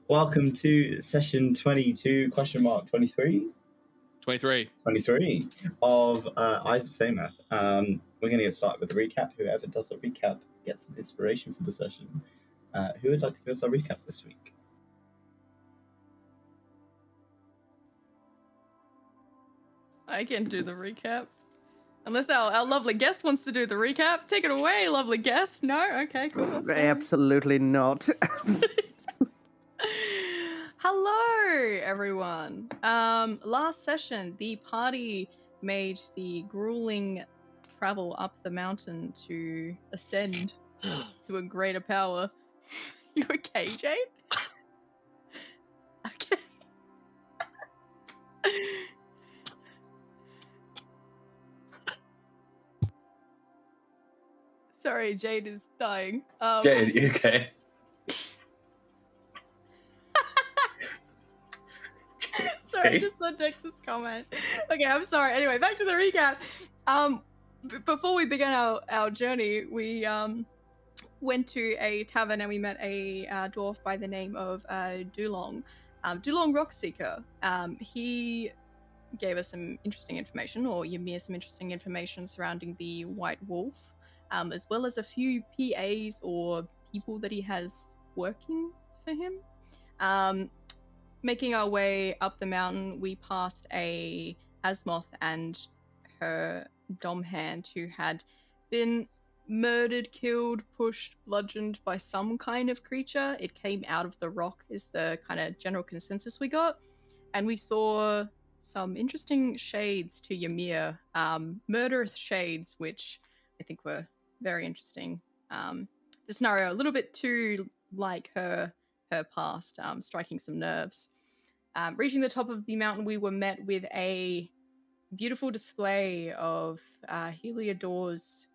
Welcome to session 22, question mark, 23? 23. 23 of Eyes of Saemyth. We're going to get started with a recap. Whoever does a recap gets some inspiration for the session. Who would like to give us a recap this week? I can do the recap. Unless our lovely guest wants to do the recap. Take it away, lovely guest. No? Okay, cool. That's fine. Absolutely not. Hello, everyone. Last session, the party made the grueling travel up the mountain to ascend to a greater power. You okay, Jade? Okay. Sorry, Jade is dying. Jade, you okay? Sorry, I just saw Dex's comment. Okay, I'm sorry. Anyway, back to the recap. Before we began our journey, we went to a tavern and we met a dwarf by the name of 𝘏𝘪𝘨𝘠 Rockseeker. He gave us some interesting information, or Ymir some interesting information surrounding the White Wolf, as well as a few PAs or people that he has working for him. Making our way up the mountain, we passed a Asmoth and her dom hand who had been murdered, killed, pushed, bludgeoned by some kind of creature. It came out of the rock is the kind of general consensus we got. And we saw some interesting shades to Ymir, murderous shades, which I think were very interesting. The scenario a little bit too like her past, striking some nerves. Reaching the top of the mountain, we were met with a beautiful display of 𝘞𝘰𝘮𝘮𝘧𝘐𝑢𝑟's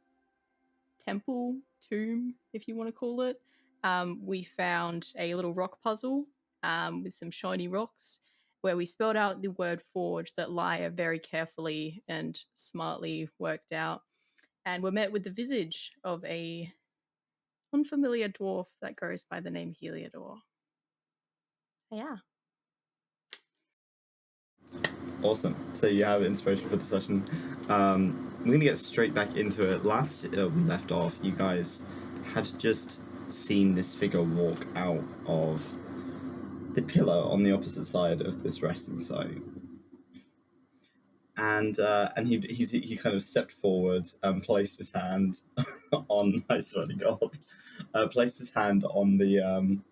temple, tomb, if you want to call it. We found a little rock puzzle with some shiny rocks where we spelled out the word forge that Lyre very carefully and smartly worked out. And we're met with the visage of a unfamiliar dwarf that goes by the name 𝘞𝘰𝘮𝘮𝘮. Yeah. Awesome. So you have inspiration for the session. We're going to get straight back into it. Last we left off, you guys had just seen this figure walk out of the pillar on the opposite side of this resting site. And he kind of stepped forward and placed his hand on, I swear to God, placed his hand on the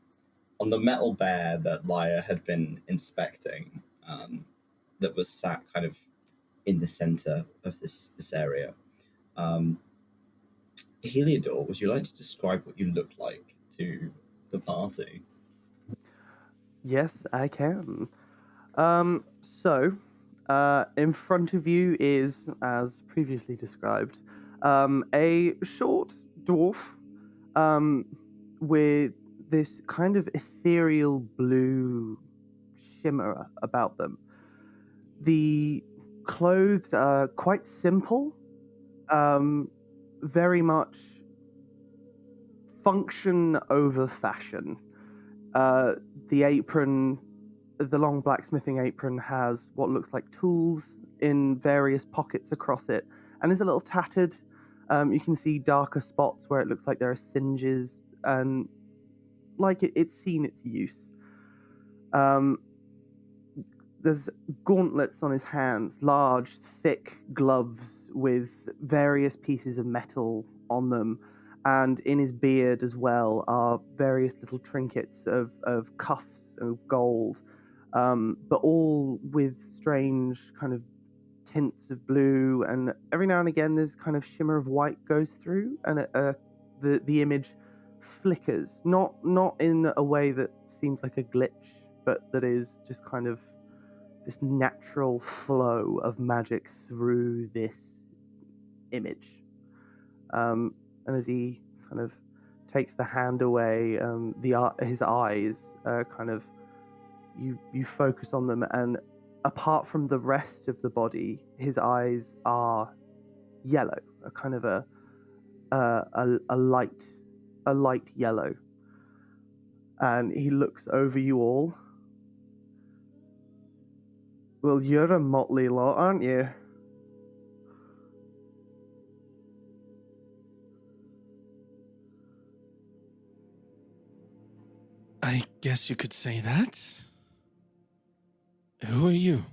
metal bear that Lyre had been inspecting, that was sat kind of in the center of this area. 𝘞𝘰𝘮𝘮𝘮, would you like to describe what you look like to the party? Yes, I can. So, in front of you is, as previously described, a short dwarf with this kind of ethereal blue shimmer about them. The clothes are quite simple, very much function over fashion. The apron, the long blacksmithing apron, has what looks like tools in various pockets across it, and is a little tattered. You can see darker spots where it looks like there are singes, and like it's seen its use. There's gauntlets on his hands, large, thick gloves with various pieces of metal on them, and in his beard as well are various little trinkets of cuffs of gold, but all with strange kind of tints of blue, and every now and again there's kind of shimmer of white goes through, and the image flickers, not in a way that seems like a glitch, but that is just kind of this natural flow of magic through this image. And as he kind of takes the hand away, his eyes kind of, you focus on them, and apart from the rest of the body, his eyes are yellow, a kind of a light yellow. And he looks over you all. Well, you're a motley lot, aren't you? I guess you could say that. Who are you?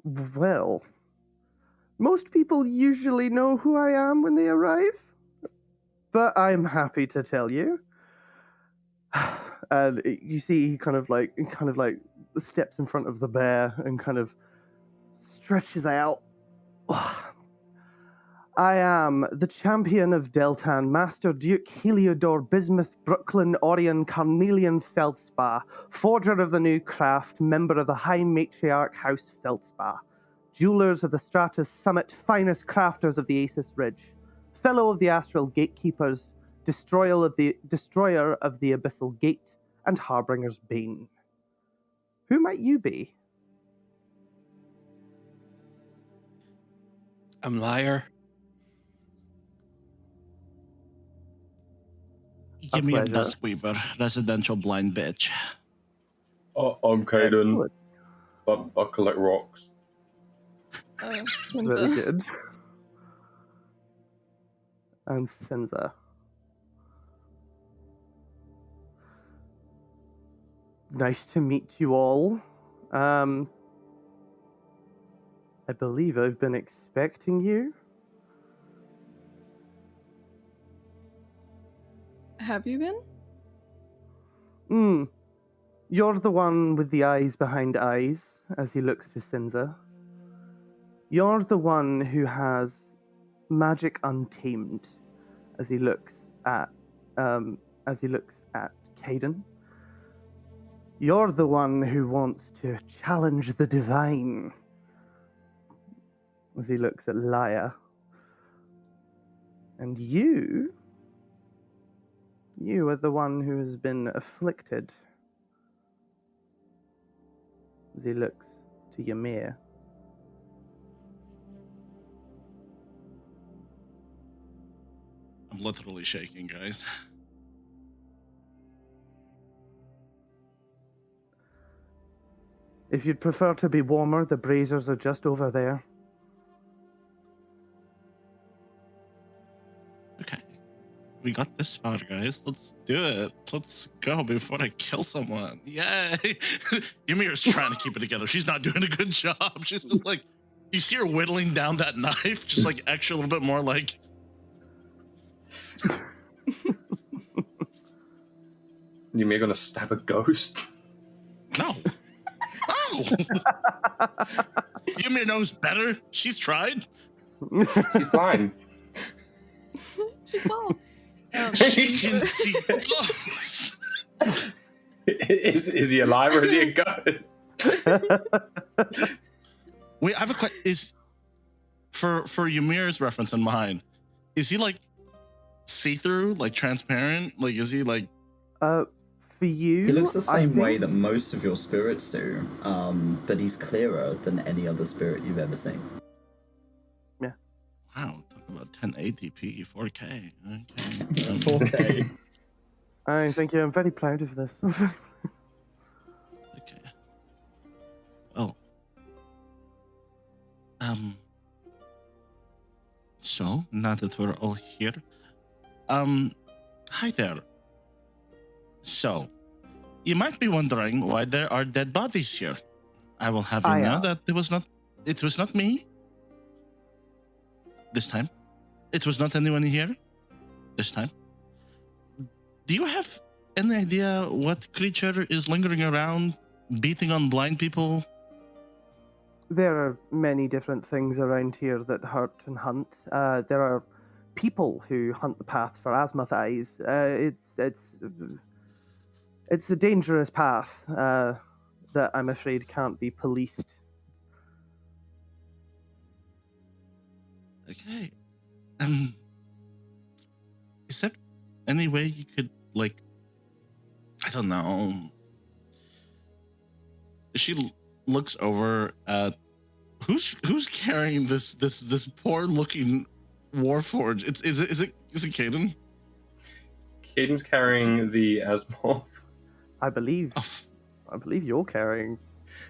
Well, most people usually know who I am when they arrive, but I'm happy to tell you. And you see, he kind of like steps in front of the bear and kind of stretches out. I am the champion of Deltan, Master Duke Heliodor Bismuth Brooklyn Orion 𝘞𝘰𝘮𝘭𝘥, forger of the new craft, member of the High Matriarch House 𝘏𝘪𝘨, jewelers of the Stratus Summit, finest crafters of the Asus Ridge, fellow of the Astral Gatekeepers, destroyer of the Abyssal Gate, and Harbinger's Bane. Who might you be? I'm Lyre. Ymir pleasure. Duskweaver, residential blind bitch. I'm Kaiden. I collect rocks. Very Sinza. good. And Sinza. Nice to meet you all. I believe I've been expecting you. Have you been? You're the one with the eyes behind eyes, as he looks to Sinza. You're the one who has magic untamed, as he looks at Kaiden. You're the one who wants to challenge the divine, as he looks at Lyre. And you are the one who has been afflicted, as he looks to Ymir. I'm literally shaking, guys. If you'd prefer to be warmer, the braziers are just over there. Okay. We got this far, guys. Let's do it. Let's go before I kill someone. Yay! Ymir's trying to keep it together. She's not doing a good job. She's just like, you see her whittling down that knife, just like extra a little bit more like. Ymir gonna stab a ghost? No. No. Ymir knows better. She's tried. She's blind. She's bald. She can see ghosts. Is he alive or is he a ghost? Wait, I have a question. Is for Ymir's reference in mine, is he like see-through, like transparent? Like, is he like? For you, He looks the I same way think- that most of your spirits do, but he's clearer than any other spirit you've ever seen. Wow, talk about 1080p, 4K. Okay. 4K. Thank you. I'm very proud of this. Okay. Well. So now that we're all here, hi there. So, you might be wondering why there are dead bodies here. I will have you know that it was not me. This time. It was not anyone here. This time. Do you have any idea what creature is lingering around, beating on blind people? There are many different things around here that hurt and hunt. There are people who hunt the paths for Azimuth eyes. It's a dangerous path that I'm afraid can't be policed. Okay. Is there any way you could, like, I don't know. She looks over at who's carrying this poor looking warforged. Is it Kaiden? Kaiden's carrying the Asimov. I believe you're carrying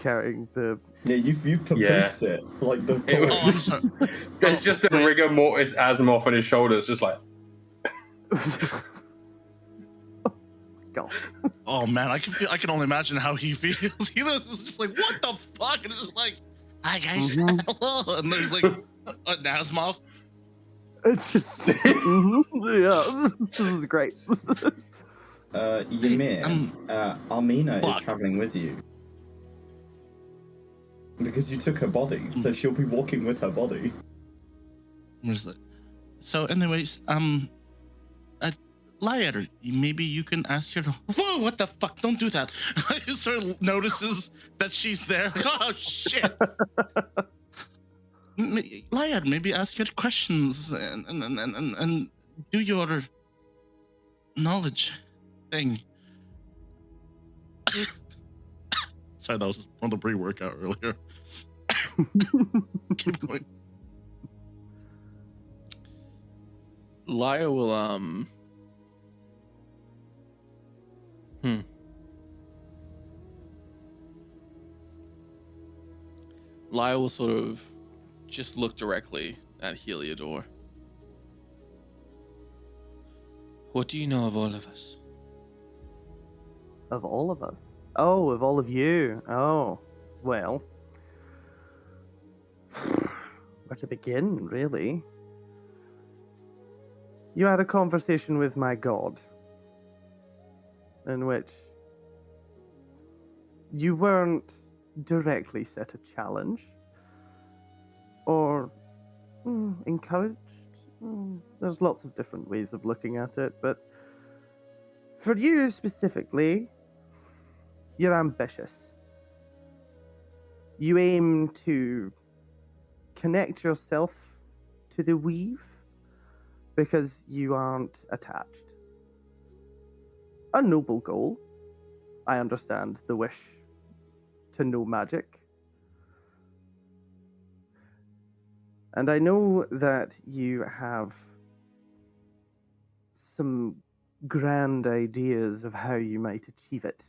the. Yeah, you proposed it like the. It Oh, I'm was- sorry. There's just a wait. rigor mortis Asimov on his shoulders, just like. God. Oh man, I can only imagine how he feels. He was just like, what the fuck? And it's just like, hi guys, hello. And there's like a Asimov. It's just yeah, this is great. Ymir, Armina is fuck. traveling with you. Because you took her body, so she'll be walking with her body. Where's that? So, anyways, Lyre, maybe you can ask her. Whoa, what the fuck? Don't do that. He sort of notices that she's there. Like, oh shit. Lyre, maybe ask her questions and do your knowledge thing. Sorry, that was from the pre-workout earlier. Keep going. Lyre will Lyre will sort of just look directly at Heliodor. What do you know of all of us? Of all of us. Oh, of all of you. Oh, well. Where to begin, really? You had a conversation with my god, in which you weren't directly set a challenge or encouraged. There's lots of different ways of looking at it, but for you specifically, you're ambitious. You aim to connect yourself to the weave because you aren't attached. A noble goal. I understand the wish to know magic. And I know that you have some grand ideas of how you might achieve it.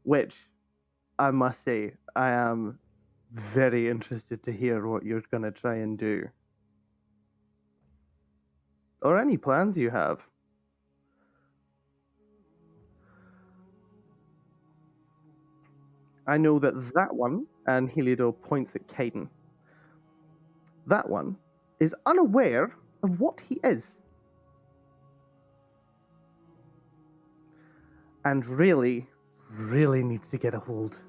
Which, I must say, I am very interested to hear what you're going to try and do. Or any plans you have. I know that one, and Heliodor points at Kaiden, that one is unaware of what he is. And really needs to get a hold.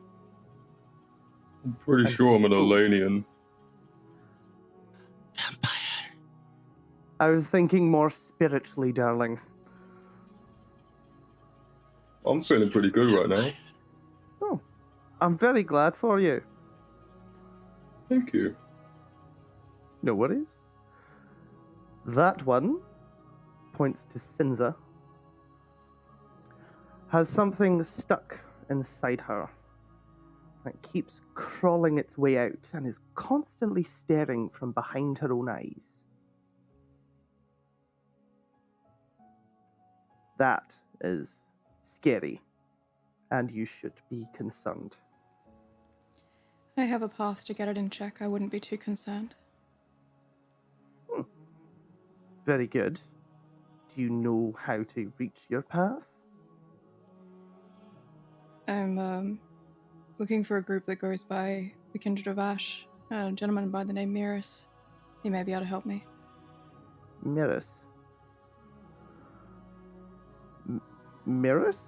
I'm pretty sure I'm an Olanian. Vampire. I was thinking more spiritually, darling. I'm feeling pretty good right now. Oh, I'm very glad for you. Thank you. No worries. That one points to Sinza. Has something stuck inside her that keeps crawling its way out and is constantly staring from behind her own eyes. That is scary, and you should be concerned. I have a path to get it in check. I wouldn't be too concerned. Very good. Do you know how to reach your path? I'm looking for a group that goes by the Kindred of Ash, a gentleman by the name Miris. He may be able to help me. Miris. Miris?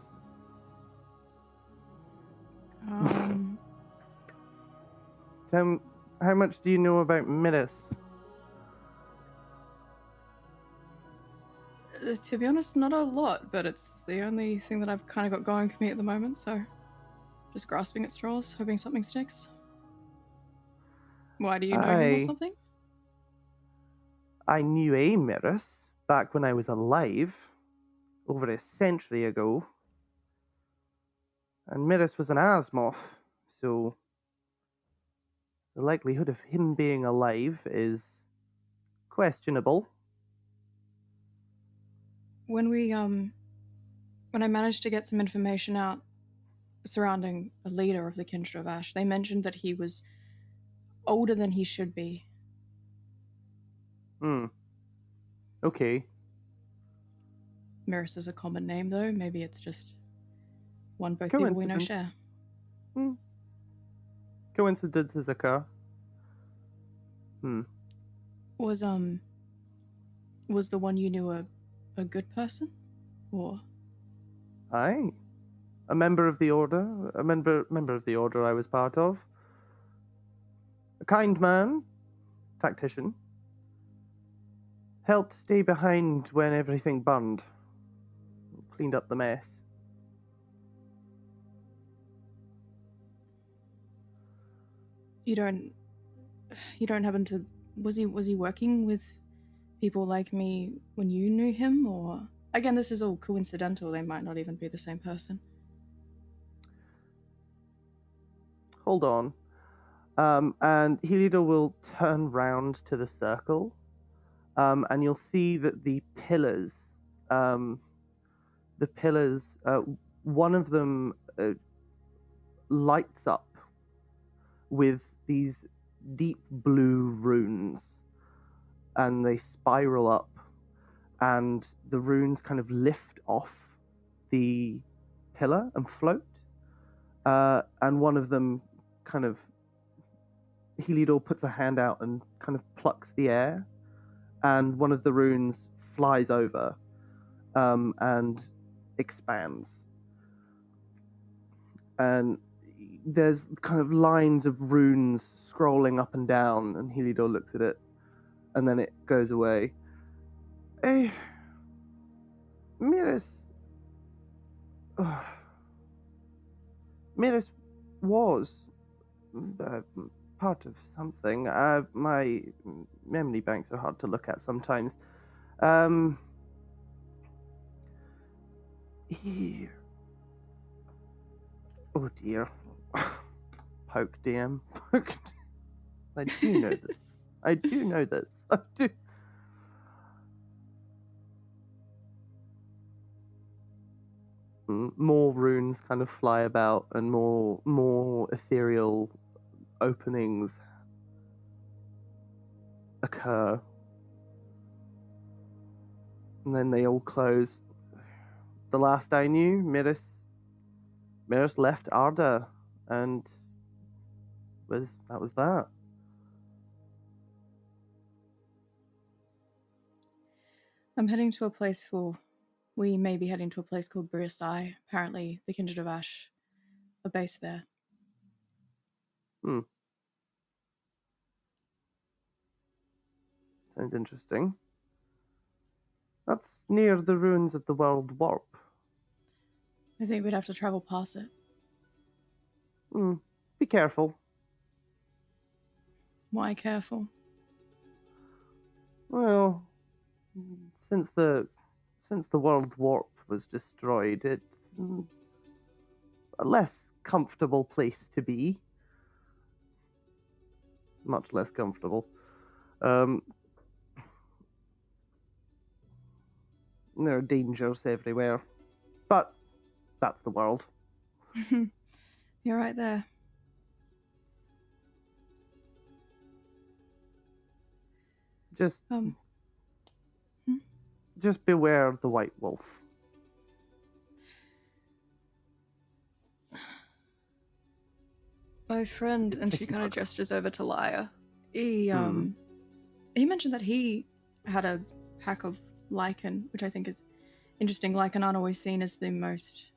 How much do you know about Miris? To be honest, not a lot, but it's the only thing that I've kind of got going for me at the moment, so just grasping at straws, hoping something sticks. Why, do you know him or something? I knew a Miris back when I was alive, over a century ago. And Miris was an Asimov, so the likelihood of him being alive is questionable. when I managed to get some information out surrounding a leader of the Kindred of Ash, they mentioned that he was older than he should be. Okay. Miris is a common name, though. Maybe it's just one both people we know share. Coincidences occur. Was the one you knew a good person? Or Aye. A member of the order. A member of the order I was part of. A kind man. Tactician. Helped stay behind when everything burned. Cleaned up the mess. you don't happen to was he working with people like me when you knew him? Or again, this is all coincidental, they might not even be the same person. Hold on. And Heliodor will turn round to the circle, and you'll see that the pillars, one of them lights up with these deep blue runes, and they spiral up, and the runes kind of lift off the pillar and float, and one of them kind of, Heliodor puts a hand out and kind of plucks the air, and one of the runes flies over and expands. And there's kind of lines of runes scrolling up and down, and Heliodor looks at it, and then it goes away. Hey, Miris. Miris was part of something. My memory banks are hard to look at sometimes. He... Oh dear. Poke DM. Poke. I do know this. I do know this. I do. More runes kind of fly about, and more ethereal openings occur. And then they all close. The last I knew, Miris left Arda, and that was that. We may be heading to a place called 𝘏𝘂𝘮. Apparently, the Kindred of Ash are based there. Sounds interesting. That's near the ruins of the World Warp. I think we'd have to travel past it. Be careful. Why careful? Well, since the World Warp was destroyed, it's a less comfortable place to be. Much less comfortable. There are dangers everywhere. But that's the world. You're right there. Just beware the White Wolf. My friend, and she kind of gestures over to Lyre. He mentioned that he had a pack of lichen, which I think is interesting. Lichen aren't always seen as the most,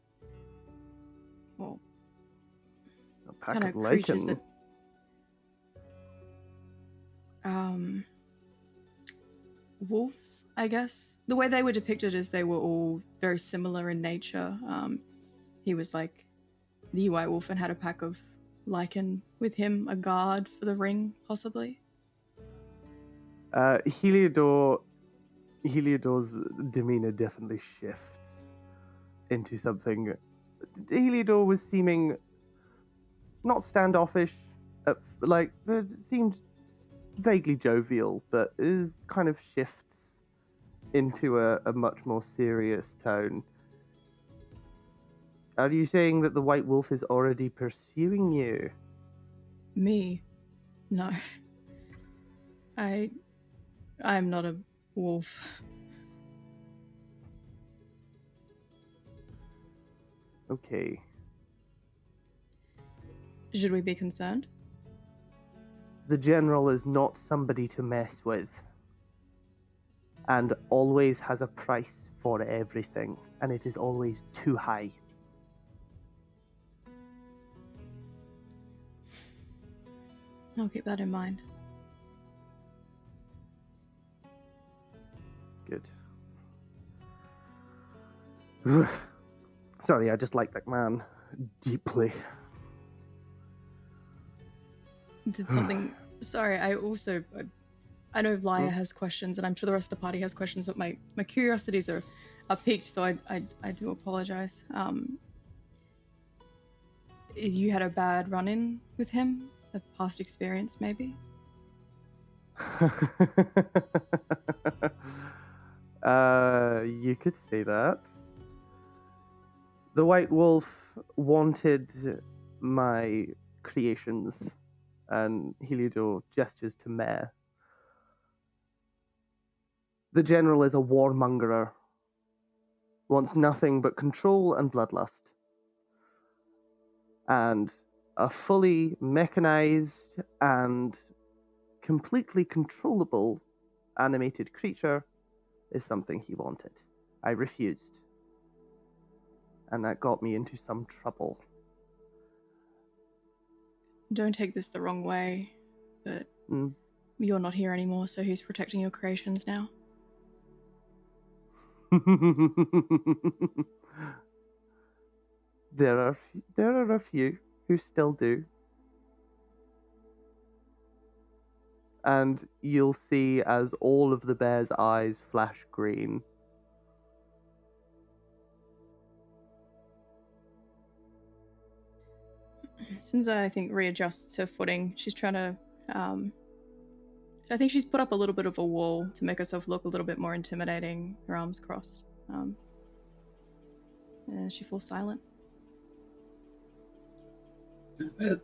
well, A pack kind of of creatures lichen. that wolves, I guess. The way they were depicted is they were all very similar in nature. He was like the White Wolf and had a pack of lichen with him, a guard for the ring, possibly. Heliodor's demeanor definitely shifts into something. Heliodor was seeming not standoffish, it seemed vaguely jovial, but it kind of shifts into a much more serious tone. Are you saying that the White Wolf is already pursuing you? Me? No. I'm not a wolf. Okay. Should we be concerned? The General is not somebody to mess with, and always has a price for everything, and it is always too high. I'll keep that in mind. Good. Sorry, I just like that man deeply. Did something... Sorry, I know Lyre has questions, and I'm sure the rest of the party has questions, but my curiosities are piqued, so I do apologize. You had a bad run-in with him? A past experience, maybe? You could say that. The White Wolf wanted my creations, and Heliodor gestures to Mare. The General is a warmongerer, wants nothing but control and bloodlust. And a fully mechanized and completely controllable animated creature is something he wanted. I refused. And that got me into some trouble. Don't take this the wrong way, but you're not here anymore, so who's protecting your creations now? There are a few who still do. And you'll see as all of the bear's eyes flash green. Sinza, I think, readjusts her footing. She's trying to... I think she's put up a little bit of a wall to make herself look a little bit more intimidating, her arms crossed. And she falls silent. Did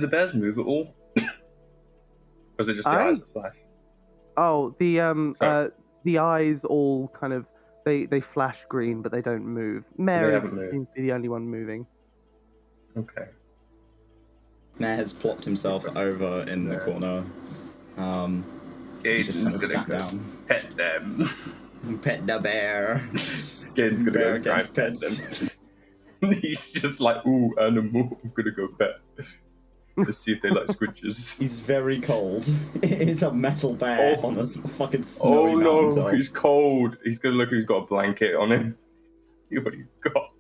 the bears move at all? Or is it just the eyes that flash? Oh, the eyes all kind of they flash green, but they don't move. Mare seems to be the only one moving. Okay. Mare has plopped himself over in the corner. Just kind of sat down. Pet them. Pet the bear. Gaden's gonna Bear go try gets and pet pets. them. He's just like, ooh, animal. I'm gonna go pet. Let's see if they like squidges. He's very cold. It's a metal bear on a fucking snowy Oh no, mountain. he's cold. He's gonna look. He's got a blanket on him. See what he's got.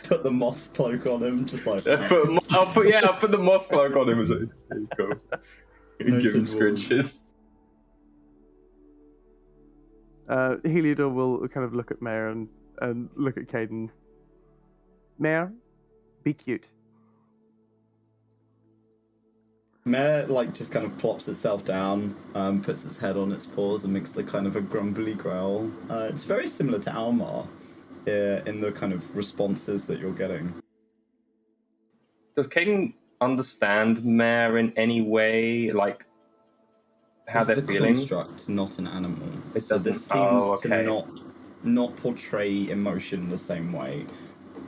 Put the moss cloak on him, just like. I'll put the moss cloak on him. Like, there you go. Nice Give him and warm. squidges. Heliodor will kind of look at Mare and look at Kaiden. Mare, be cute. Mare just kind of plops itself down, puts its head on its paws and makes the kind of a grumbly growl. It's very similar to Almar in the kind of responses that you're getting. Does Kaiden understand Mare in any way? Like how they're feeling? It's a construct, not an animal. It so doesn't. this seems okay. to not portray emotion the same way.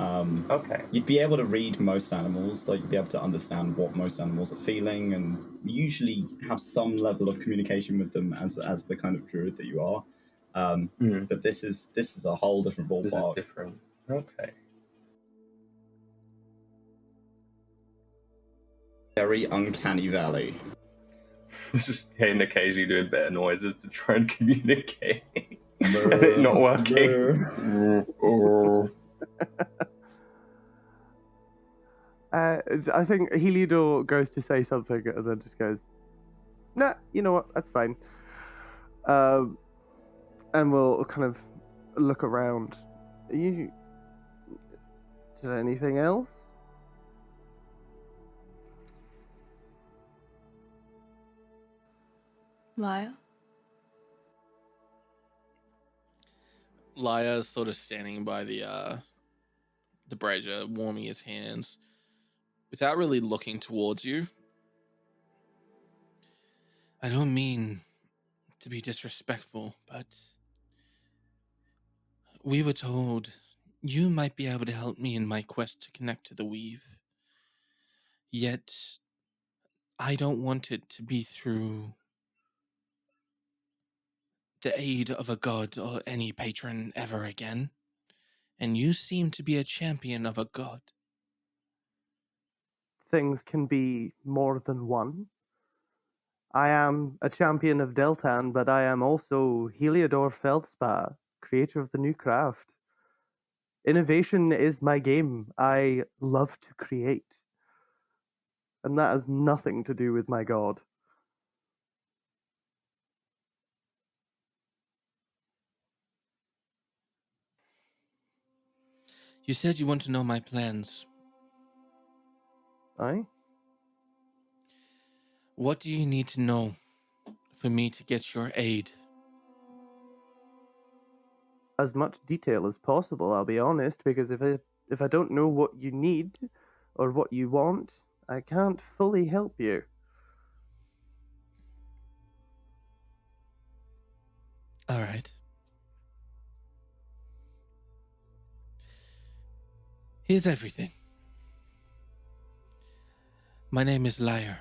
Okay. You'd be able to read most animals, like you'd be able to understand what most animals are feeling, and usually have some level of communication with them as the kind of druid that you are. But this is a whole different ballpark. This is different. Okay. Very uncanny valley. This is Kaiden occasionally doing better noises to try and communicate. And it not working. I think Heliodor goes to say something and then just goes, nah, you know what, that's fine. And we'll kind of look around. Is there anything else? Lyre? Lyre's sort of standing by the brazier, warming his hands, without really looking towards you. I don't mean to be disrespectful, but we were told you might be able to help me in my quest to connect to the weave. Yet, I don't want it to be through the aid of a god or any patron ever again. And you seem to be a champion of a god. Things can be more than one. I am a champion of Deltan, but I am also 𝘏𝘪𝘧𝘵, creator of the new craft. Innovation is my game. I love to create. And that has nothing to do with my god. You said you want to know my plans. Aye? What do you need to know for me to get your aid? As much detail as possible, I'll be honest, because if I don't know what you need or what you want, I can't fully help you. All right. Here's everything. My name is Lyre.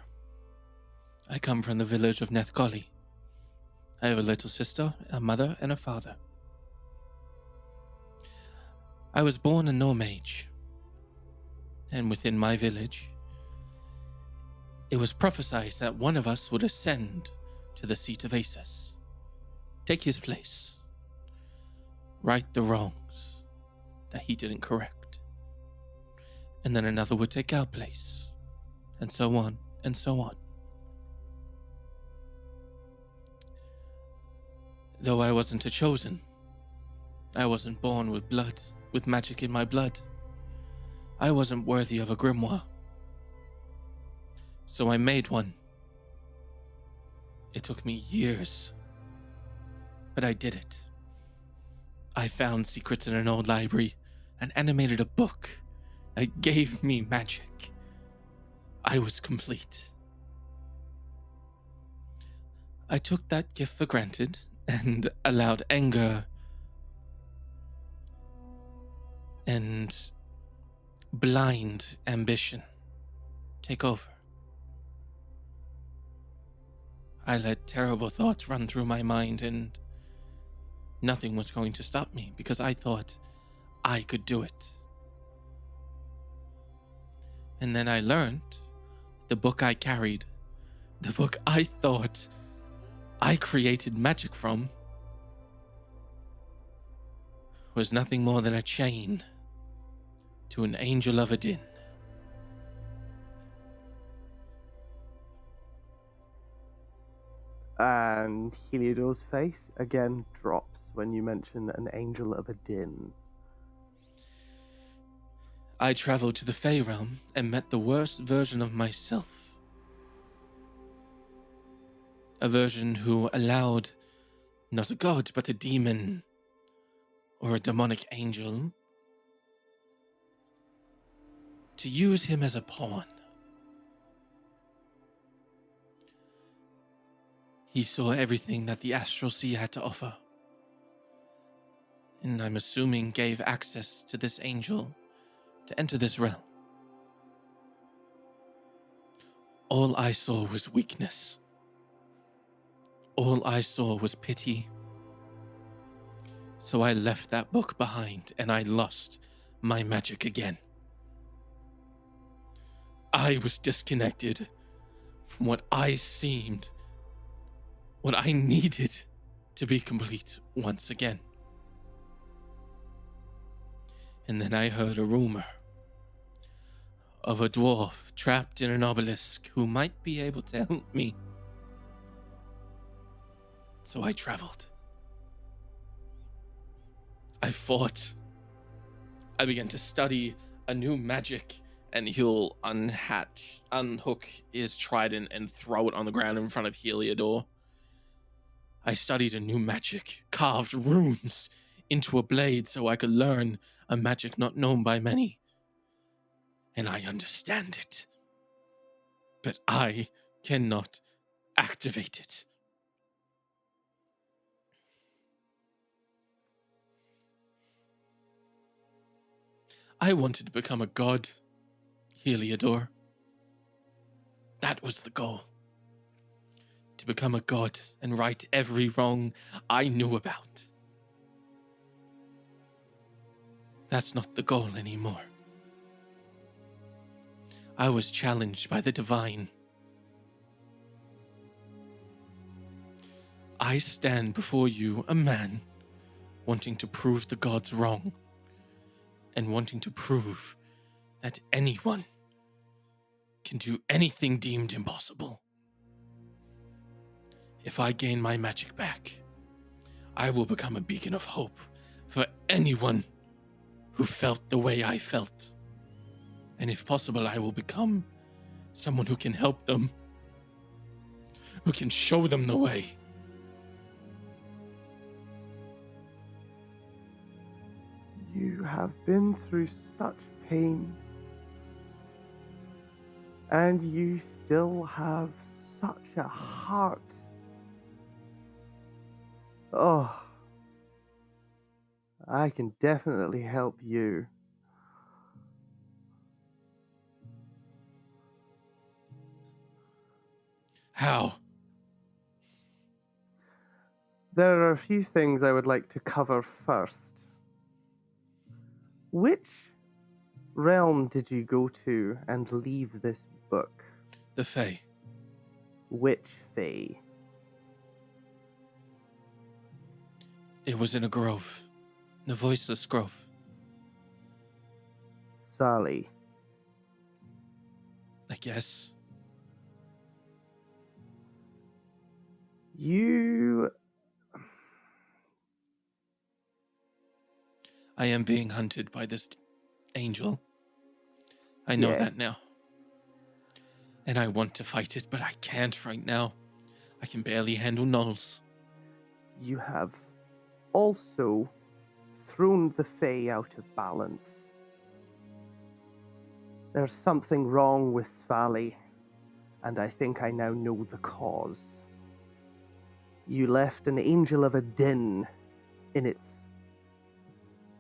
I come from the village of 𝘞𝘰𝘮𝘦. I have a little sister, a mother, and a father. I was born a gnome-mage, and within my village, it was prophesied that one of us would ascend to the seat of Asus, take his place, right the wrongs that he didn't correct, and then another would take our place, and so on and so on. Though I wasn't a chosen, I wasn't born with blood, with magic in my blood. I wasn't worthy of a grimoire. So I made one. It took me years, but I did it. I found secrets in an old library and animated a book that gave me magic. I was complete. I took that gift for granted and allowed anger and blind ambition take over. I let terrible thoughts run through my mind, and nothing was going to stop me because I thought I could do it. And then I learned the book I carried, the book I thought I created magic from, was nothing more than a chain to an angel of Adin. And 𝘏𝘏𝘪𝘧𝘵's face again drops when you mention an angel of Adin. I traveled to the Fey realm and met the worst version of myself. A version who allowed not a god, but a demon or a demonic angel to use him as a pawn. He saw everything that the astral sea had to offer, and I'm assuming gave access to this angel to enter this realm. All I saw was weakness. All I saw was pity. So I left that book behind and I lost my magic again. I was disconnected from what I seemed, what I needed to be complete once again. And then I heard a rumor of a dwarf trapped in an obelisk who might be able to help me. So I traveled. I fought. I began to study a new magic, and he'll unhook his trident and throw it on the ground in front of 𝘏𝘏𝘪𝘧𝘵. I studied a new magic, carved runes into a blade so I could learn a magic not known by many. And I understand it. But I cannot activate it. I wanted to become a god, 𝘏𝘪𝘨. That was the goal. To become a god and right every wrong I knew about. That's not the goal anymore. I was challenged by the divine. I stand before you, a man, wanting to prove the gods wrong, and wanting to prove that anyone can do anything deemed impossible. If I gain my magic back, I will become a beacon of hope for anyone who felt the way I felt. And if possible, I will become someone who can help them, who can show them the way. You have been through such pain, and you still have such a heart. Oh, I can definitely help you. How? There are a few things I would like to cover first. Which realm did you go to and leave this book? The Fae. Which Fae? It was in a grove. The voiceless grove. Svali. I guess. I am being hunted by this angel. I know that now. And I want to fight it, but I can't right now. I can barely handle gnolls. You have also thrown the Fae out of balance. There's something wrong with Svali, and I think I now know the cause. You left an angel of a din in its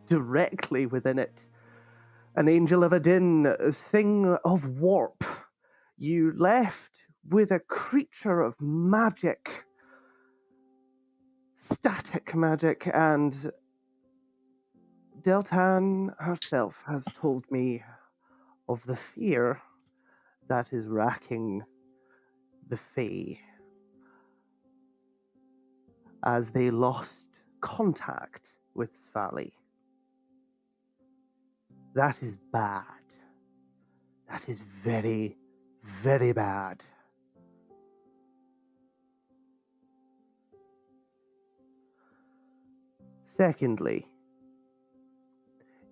directly within it. An angel of a din, a thing of warp. You left with a creature of magic. Static magic, and Deltan herself has told me of the fear that is racking the Fae as they lost contact with Svali. That is bad. That is very, very bad. Secondly,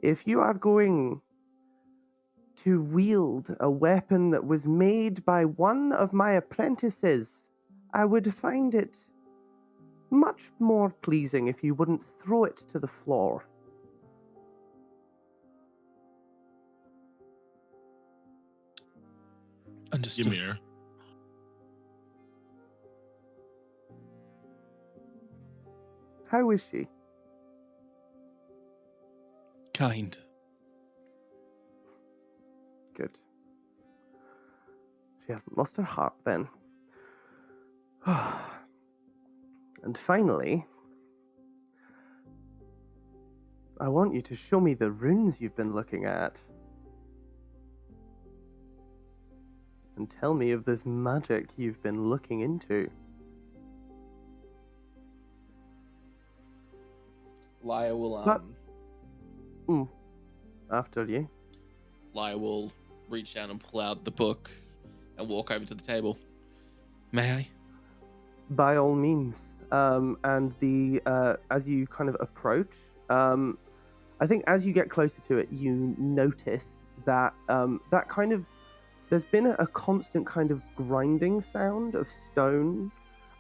if you are going to wield a weapon that was made by one of my apprentices, I would find it much more pleasing if you wouldn't throw it to the floor. Understood. Ymir. How is she? Kind. Good. She hasn't lost her heart then. And finally, I want you to show me the runes you've been looking at. And tell me of this magic you've been looking into. Lyre will After you. Lyre will reach down and pull out the book and walk over to the table. May I? By all means. And as you kind of approach, I think as you get closer to it, you notice that that kind of there's been a constant kind of grinding sound of stone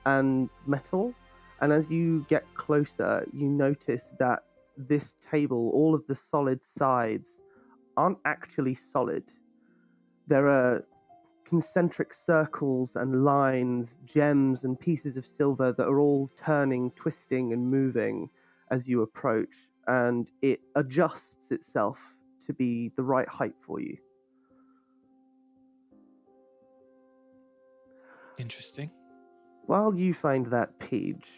and metal, and as you get closer, you notice that this table, all of the solid sides, aren't actually solid. There are concentric circles and lines, gems and pieces of silver that are all turning, twisting, and moving as you approach, and it adjusts itself to be the right height for you. Interesting. While you find that page,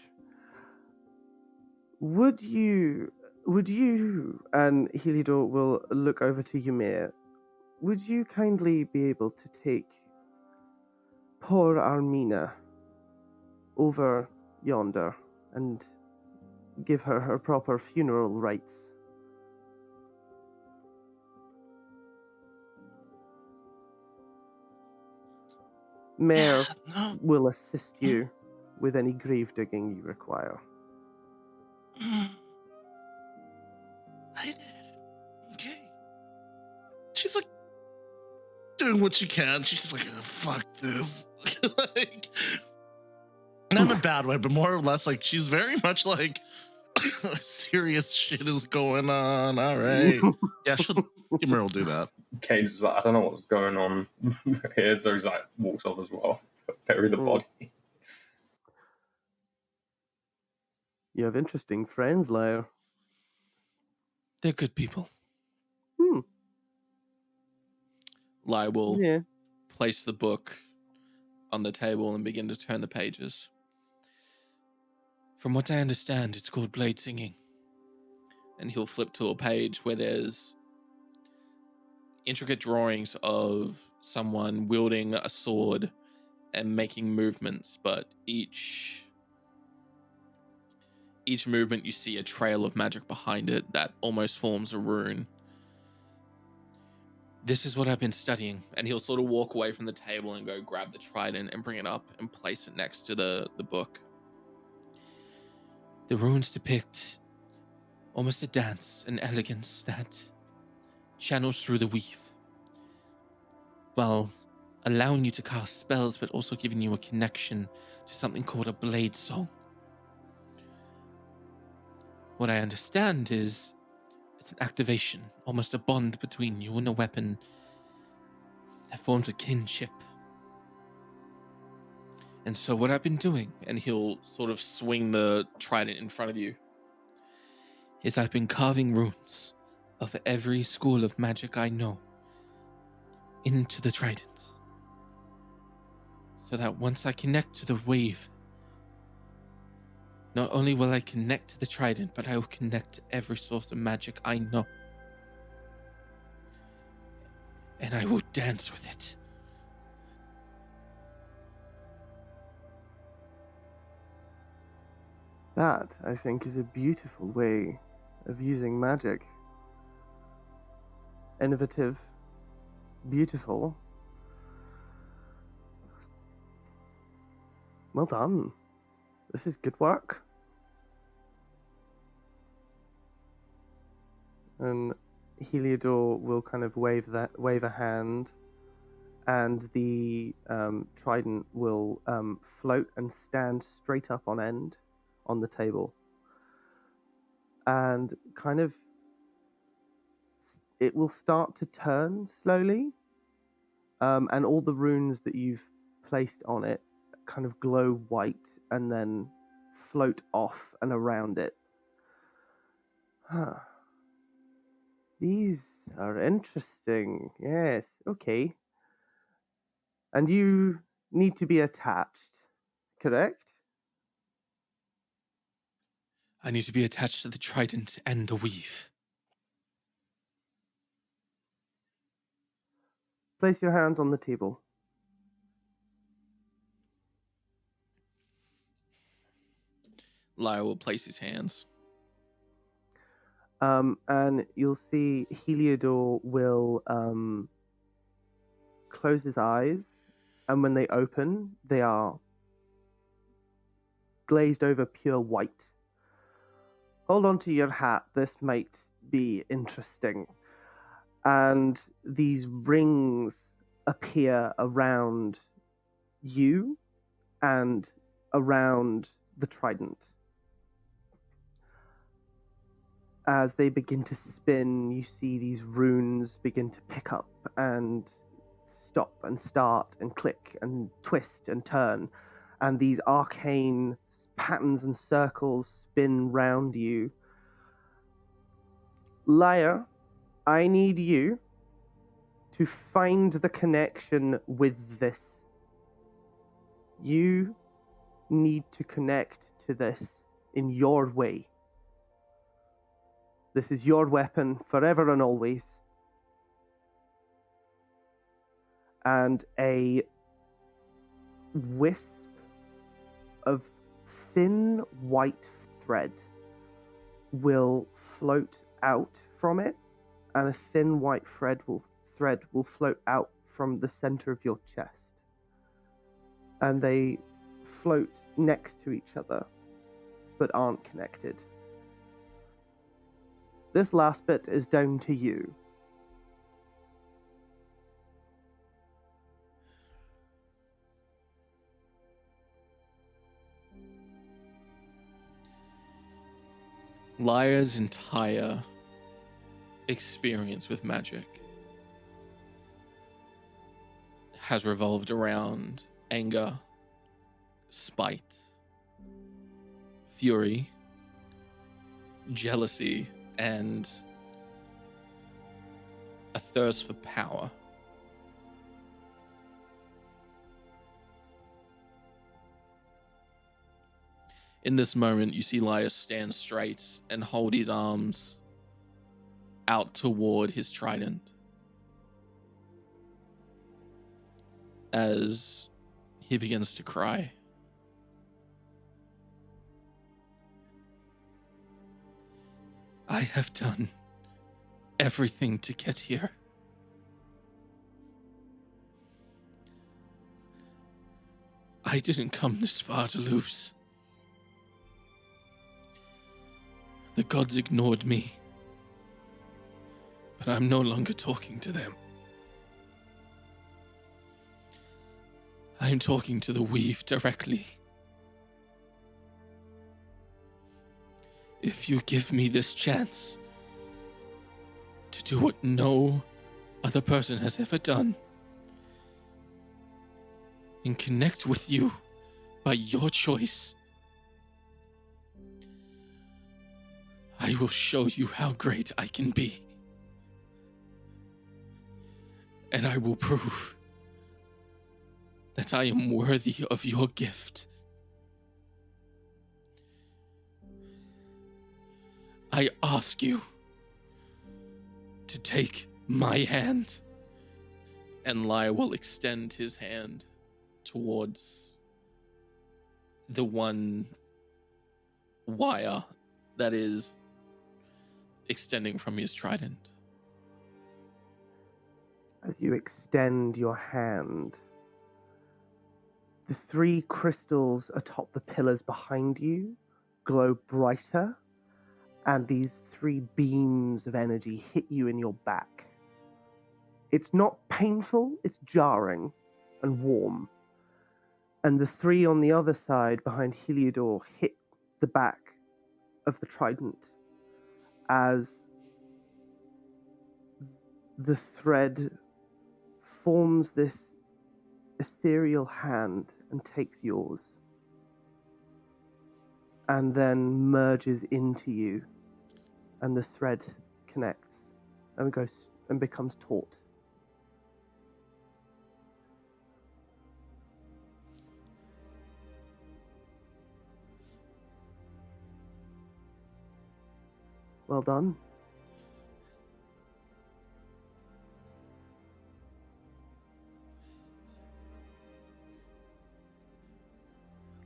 would you, and Heliodor will look over to Ymir, would you kindly be able to take poor Armina over yonder and give her her proper funeral rites? Mayor No. will assist you with any grave digging you require. I did. Okay. She's like doing what she can. She's just like, oh, fuck this. Like, not in a bad way, but more or less like she's very much like serious shit is going on. All right. Yeah, Ymir will do that. Kane's just like, I don't know what's going on here, so he's like, walks off as well. Bury the body. You have interesting friends, Lyre. They're good people. Lyre will Yeah. place the book on the table and begin to turn the pages. From what I understand, it's called Blade Singing. And he'll flip to a page where there's intricate drawings of someone wielding a sword and making movements, but each movement you see a trail of magic behind it that almost forms a rune. This is what I've been studying. And he'll sort of walk away from the table and go grab the trident and bring it up and place it next to the book. The runes depict almost a dance, an elegance that channels through the weave, while allowing you to cast spells, but also giving you a connection to something called a blade song. What I understand is it's an activation, almost a bond between you and a weapon that forms a kinship. And so what I've been doing, and he'll sort of swing the trident in front of you, is I've been carving runes of every school of magic I know into the trident. So that once I connect to the wave, not only will I connect to the trident, but I will connect to every source of magic I know. And I will dance with it. That, I think, is a beautiful way of using magic. Innovative, beautiful. Well done. This is good work. And Heliodor will kind of wave a hand, and the trident will float and stand straight up on end on the table. And kind of, it will start to turn slowly, and all the runes that you've placed on it kind of glow white and then float off and around it. Huh. These are interesting. Yes, okay. And you need to be attached, correct? I need to be attached to the trident and the weave. Place your hands on the table. Lyre will place his hands. And you'll see Heliodor will close his eyes, and when they open, they are glazed over pure white. Hold on to your hat, this might be interesting. And these rings appear around you and around the trident. As they begin to spin, you see these runes begin to pick up and stop and start and click and twist and turn. And these arcane patterns and circles spin round you. Lyre, I need you to find the connection with this. You need to connect to this in your way. This is your weapon forever and always. And a wisp of thin white thread will float out from it, and a thin white thread will float out from the center of your chest. And they float next to each other, but aren't connected. This last bit is down to you. Lyre's entire experience with magic has revolved around anger, spite, fury, jealousy, and a thirst for power. In this moment, you see Lyre stand straight and hold his arms out toward his trident as he begins to cry. I have done everything to get here. I didn't come this far to lose. The gods ignored me, but I'm no longer talking to them. I'm talking to the weave directly. If you give me this chance to do what no other person has ever done, and connect with you by your choice, I will show you how great I can be. And I will prove that I am worthy of your gift. I ask you to take my hand. And Lyre will extend his hand towards the one wire that is extending from his trident. As you extend your hand, the three crystals atop the pillars behind you glow brighter, and these three beams of energy hit you in your back. It's not painful, it's jarring and warm. And the three on the other side behind Heliodor hit the back of the trident as the thread forms this ethereal hand and takes yours, and then merges into you, and the thread connects and goes and becomes taut. Well done.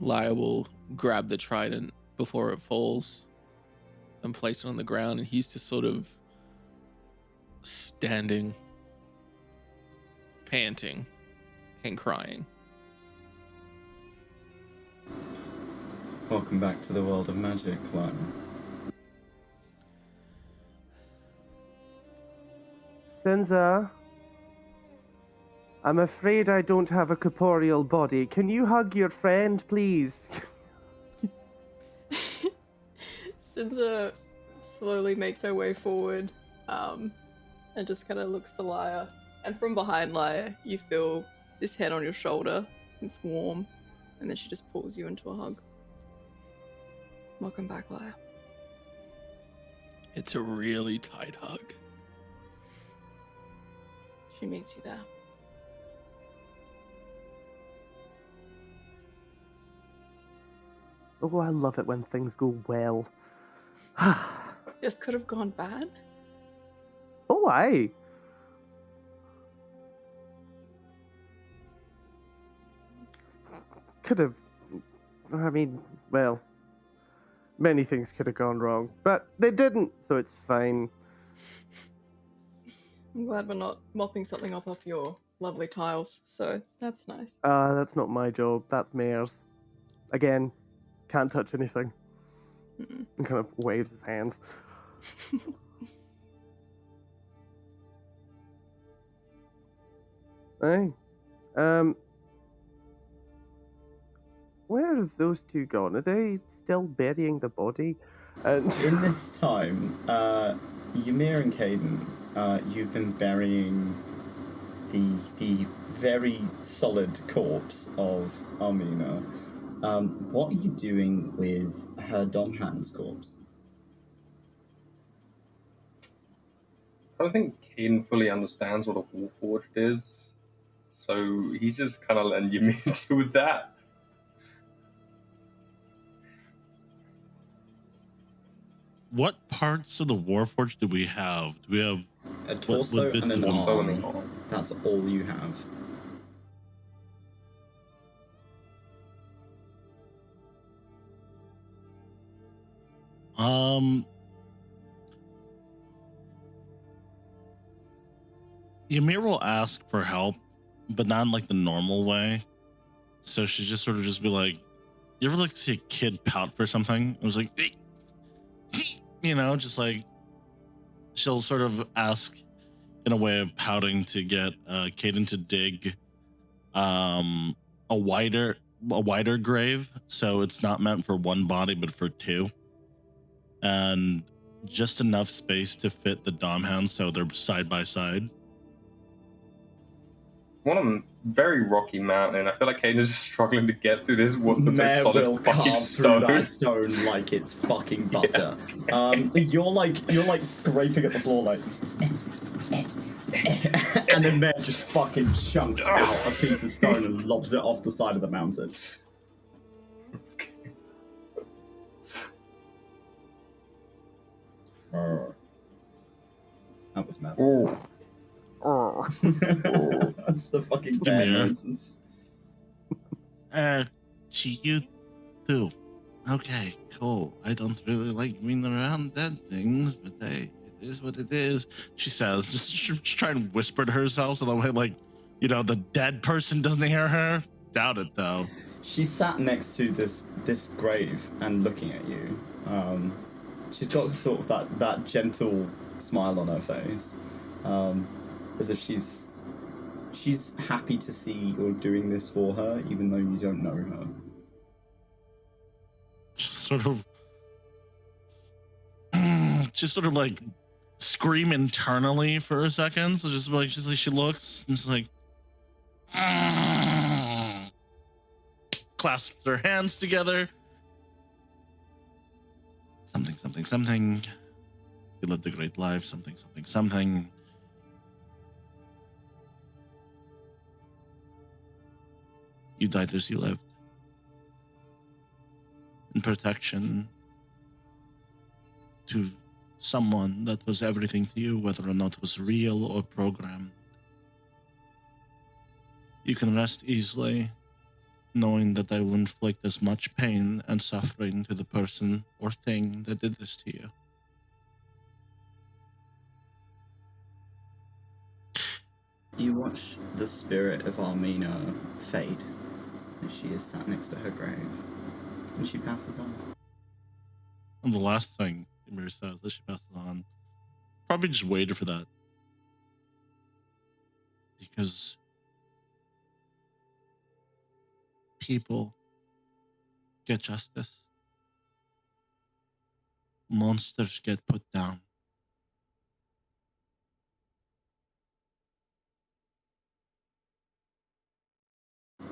Lyre will grab the trident before it falls and place it on the ground, and he's just sort of standing, panting, and crying. Welcome back to the world of magic, Lyre. Sinza, I'm afraid I don't have a corporeal body. Can you hug your friend, please? Sinza slowly makes her way forward, and just kind of looks to Lyre. And from behind Lyre, you feel this head on your shoulder. It's warm, and then she just pulls you into a hug. Welcome back, Lyre. It's a really tight hug. She meets you there. Oh, I love it when things go well. This could have gone bad. Oh, aye. Could have. I mean, well, many things could have gone wrong, but they didn't, so it's fine. I'm glad we're not mopping something off your lovely tiles, so that's nice. That's not my job. That's Mayor's. Again, can't touch anything. Mm-mm. And kind of waves his hands. Hey, where is those two gone? Are they still burying the body? And In this time, Ymir and Kaiden, you've been burying the very solid corpse of Armina. What are you doing with her Domhan's corpse? I don't think Kaiden fully understands what a Warforged is, so he's just kind of letting Ymir deal with that. What parts of the Warforged do we have? Do we have A torso bits and an of them? Torso and arm. an arm. That's all you have. Ymir will ask for help, but not in like the normal way. So she just sort of just be like, you ever like see a kid pout for something? It was like, you know, just like she'll sort of ask in a way of pouting to get Kaiden to dig a wider grave, so it's not meant for one body but for two, and just enough space to fit the Dom hands so they're side by side. One of them, very rocky mountain. I feel like Kaiden's just struggling to get through this with a Mare will solid fucking carve through that stone. stone like it's fucking butter. You're like scraping at the floor like, and then Mare just fucking chunks out a piece of stone and lobs it off the side of the mountain. That was mad. Ooh. That's the fucking bear Ymir. noises. To you too. Okay, cool. I don't really like being around dead things, but hey, it is what it is. She says, just trying to whisper to herself so that way, like, you know, the dead person doesn't hear her. Doubt it though. She sat next to this grave and looking at you. She's got sort of that gentle smile on her face, as if she's happy to see you're doing this for her, even though you don't know her. Sort of just sort of like scream internally for a second. So just like she looks and just like clasps her hands together. Something. You lived a great life. Something. You died as you lived. In protection to someone that was everything to you, whether or not it was real or programmed. You can rest easily knowing that I will inflict as much pain and suffering to the person or thing that did this to you. You watch the spirit of Armina fade as she is sat next to her grave, and she passes on. And the last thing Ymir says that she passes on, probably just waited for that. Because people get justice monsters get put down.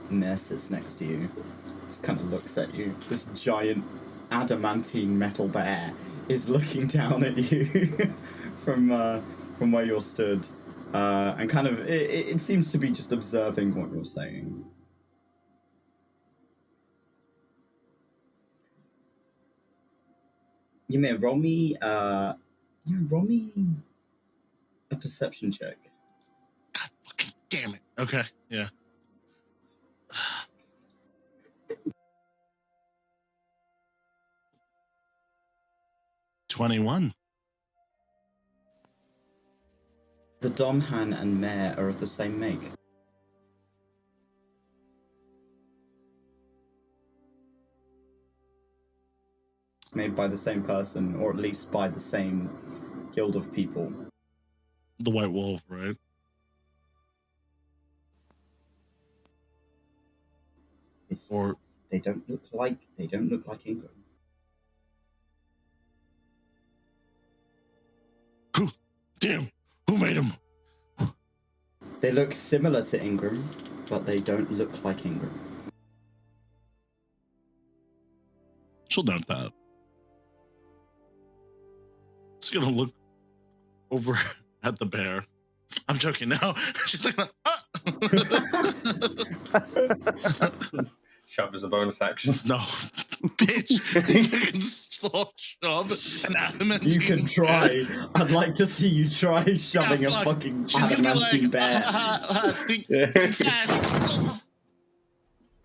Ymir sits next to you, just kind of looks at you. This giant adamantine metal bear is looking down at you from where you're stood, and kind of it seems to be just observing what you're saying. Ymir, roll me a perception check. God fucking damn it. Okay, yeah. 21. The Domhan and Mare are of the same make. Made by the same person, or at least by the same guild of people. The White Wolf, right? Or they don't look like Ingram. Who made him? They look similar to Ingram, but they don't look like Ingram. She'll doubt that. She's gonna look over at the bear. I'm joking now. She's like, Shove as a bonus action. No, bitch. You can still shove an adamantine. You can try. Bear. I'd like to see you try shoving a fucking adamantine bear. Think fast.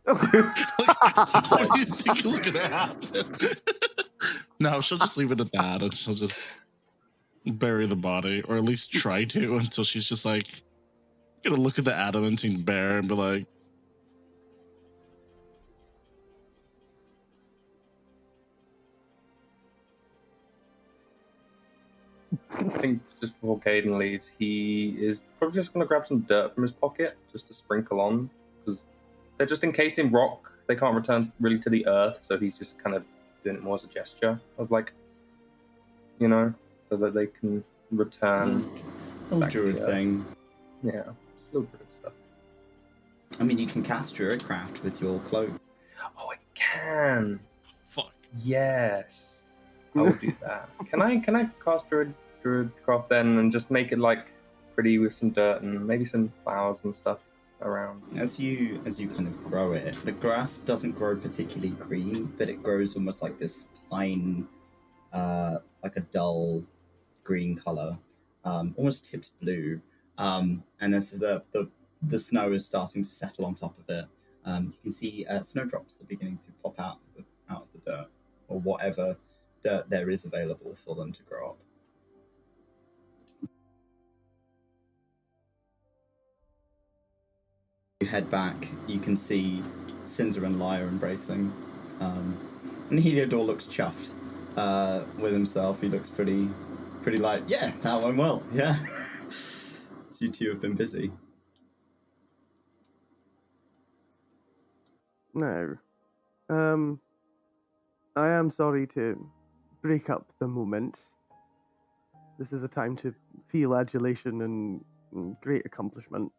What do you think is gonna happen? No, she'll just leave it at that, and she'll just bury the body, or at least try to, until she's just like gonna look at the adamantine bear and be like, I think just before Kaiden leaves, he is probably just going to grab some dirt from his pocket just to sprinkle on, because they're just encased in rock. They can't return really to the earth, so he's just kind of doing it more as a gesture of, like, you know, so that they can return. Little druid thing. Yeah, just little druid stuff. I mean, you can cast Druidcraft with your cloak. Oh, I can. fuck. Yes, I will do that. Can I cast Druidcraft then and just make it like pretty with some dirt and maybe some flowers and stuff around? As you kind of grow it, the grass doesn't grow particularly green, but it grows almost like this plain, like a dull green color, almost tipped blue. And as the snow is starting to settle on top of it, you can see snowdrops are beginning to pop out of the dirt, or whatever dirt there is available for them to grow up. You head back, you can see Sinza and Lyre embracing. And Heliodor looks chuffed with himself. He looks pretty like, yeah, that went well, yeah. So you two have been busy. No. I am sorry to break up the moment. This is a time to feel adulation and great accomplishment.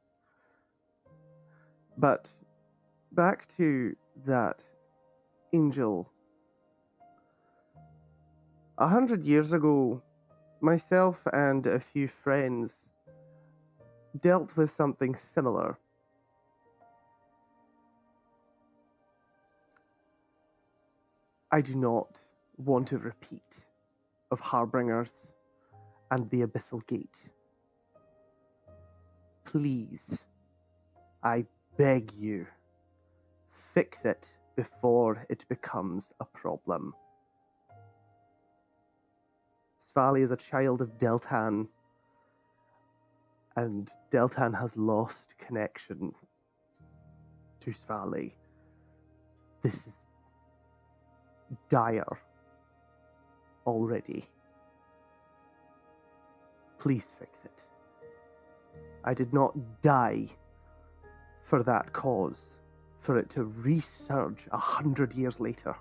But back to that angel. 100 years ago, myself and a few friends dealt with something similar. I do not want a repeat of Harbingers and the Abyssal Gate. Please, I beg you, fix it before it becomes a problem. Svali is a child of Deltan, and Deltan has lost connection to Svali. This is dire already. Please fix it. I did not die for that cause, for it to resurge 100 years later.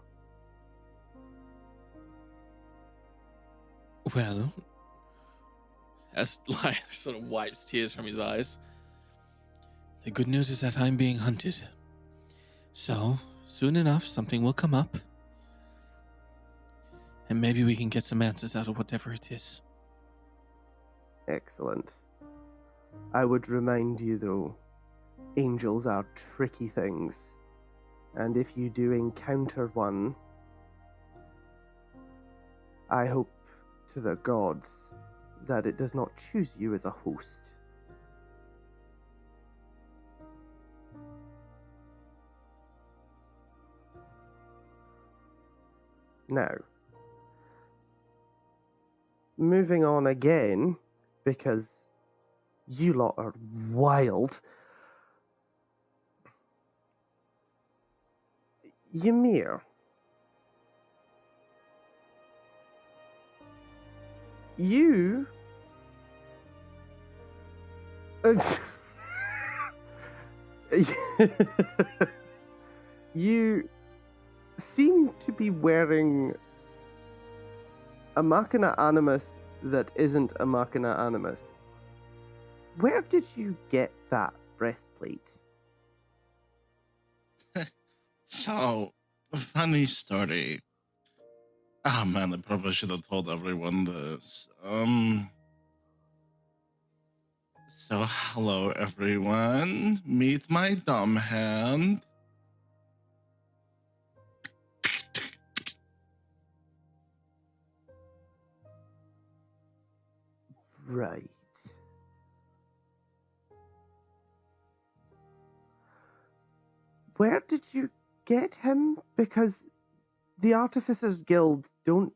Well, as Lyre sort of wipes tears from his eyes, the good news is that I'm being hunted. So, soon enough, something will come up. And maybe we can get some answers out of whatever it is. Excellent. I would remind you, though, angels are tricky things. And if you do encounter one, I hope to the gods that it does not choose you as a host. Now, moving on again, because you lot are wild. Ymir. You... you seem to be wearing a Machina Animus that isn't a Machina Animus. Where did you get that breastplate? So, funny story. Oh man, I probably should have told everyone this. So hello everyone. Meet my dumb hand. Right. Where did you get him? Because the Artificers Guild don't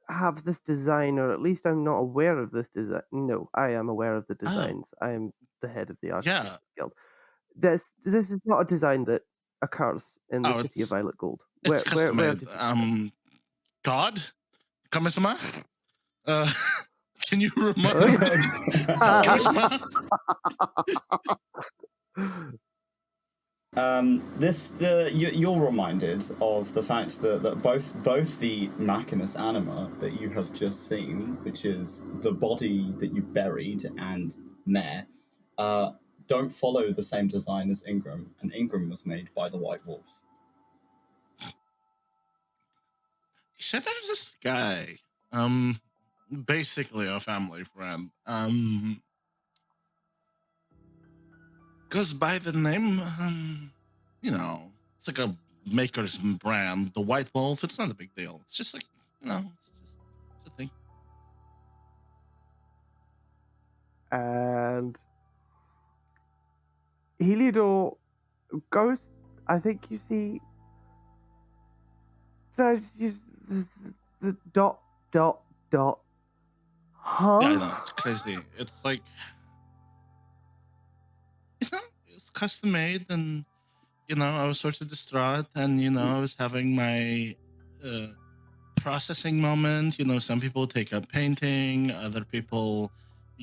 have this design, or at least I'm not aware of this design. No, I am aware of the designs. I am the head of the Artificers Guild. This is not a design that occurs in the city of Violet Gold. It's custom where made. did you God? Kamisama? Can you remind me? Kamisama? You're reminded of the fact that both the Machinus anima that you have just seen, which is the body that you've buried, and Mare, don't follow the same design as Ingram, and Ingram was made by the White Wolf. He said there's this guy, basically a family friend, goes by the name, it's like a maker's brand, the White Wolf. It's not a big deal. It's just like, it's a thing. And Heliodor goes, I think you see, there's just the dot, huh? Yeah, I know, it's crazy. It's like, it's custom made, and I was sort of distraught, and I was having my processing moment. Some people take up painting, other people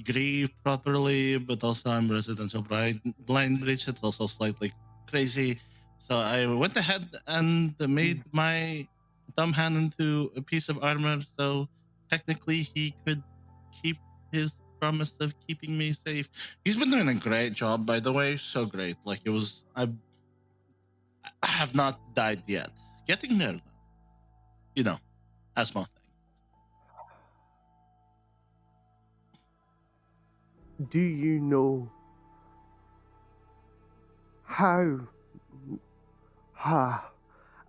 grieve properly, but also I'm residential blind bridge. It's also slightly crazy. So I went ahead and made my dumb hand into a piece of armor, so technically he could keep his promise of keeping me safe. He's been doing a great job, by the way. So great. Like, it was, I have not died yet. Getting there, though. A small thing. Do you know how?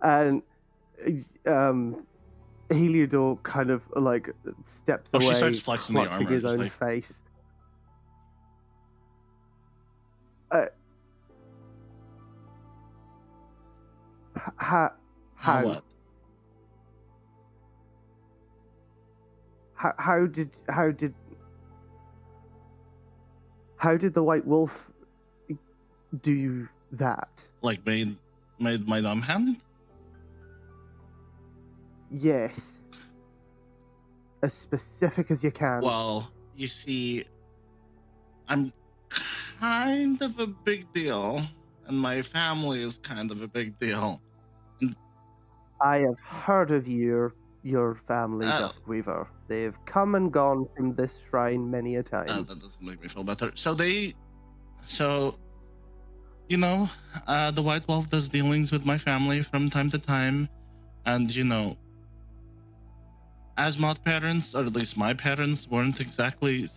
And Heliodor kind of like steps away, she starts flexing the clutching armor, his just own like... face. How what? How did the White Wolf do that? Like made my dumb hand? Yes. As specific as you can. Well, you see, I'm kind of a big deal, and my family is kind of a big deal. I have heard of your your family, Oh. Duskweaver. They've come and gone from this shrine many a time. That doesn't make me feel better. The White Wolf does dealings with my family from time to time, and as mod parents, or at least my parents, weren't exactly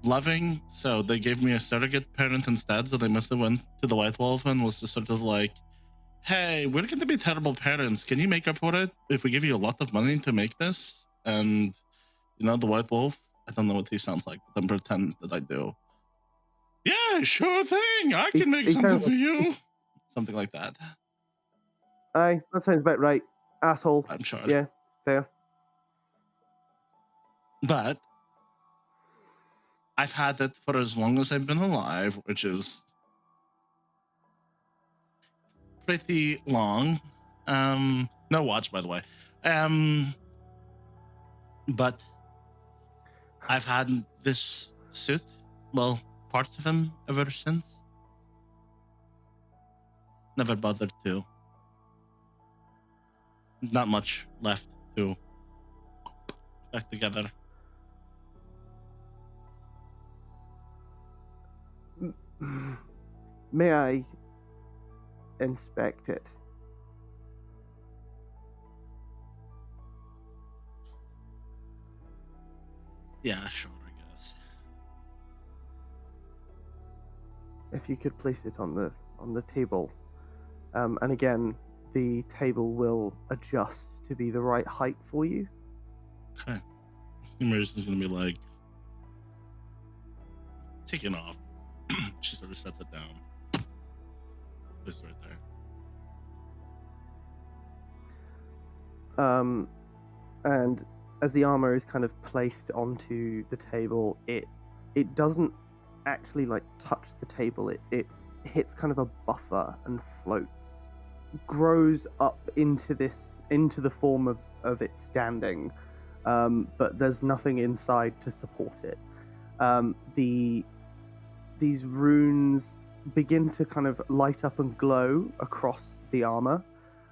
loving, so they gave me a surrogate parent instead. So they must have went to the White Wolf and was just sort of like, hey, we're going to be terrible parents. Can you make up for it if we give you a lot of money to make this? And, the White Wolf, I don't know what he sounds like, but then pretend that I do. Yeah, sure thing. I can make something for you. Something like that. Aye, that sounds about right. Asshole. I'm sure. Yeah, fair. But I've had it for as long as I've been alive, which is pretty long. No watch, by the way. But I've had this suit, well, parts of him ever since. Never bothered to. Not much left to back together. May I inspect it? Yeah, sure, I guess. If you could place it on the table, and again, the table will adjust to be the right height for you. Okay. Ymir is gonna be like, taking off. She sort of sets it down. It's right there. And as the armor is kind of placed onto the table, it doesn't actually like touch the table. It hits kind of a buffer and floats, grows up into the form of it standing, but there's nothing inside to support it. These runes begin to kind of light up and glow across the armor,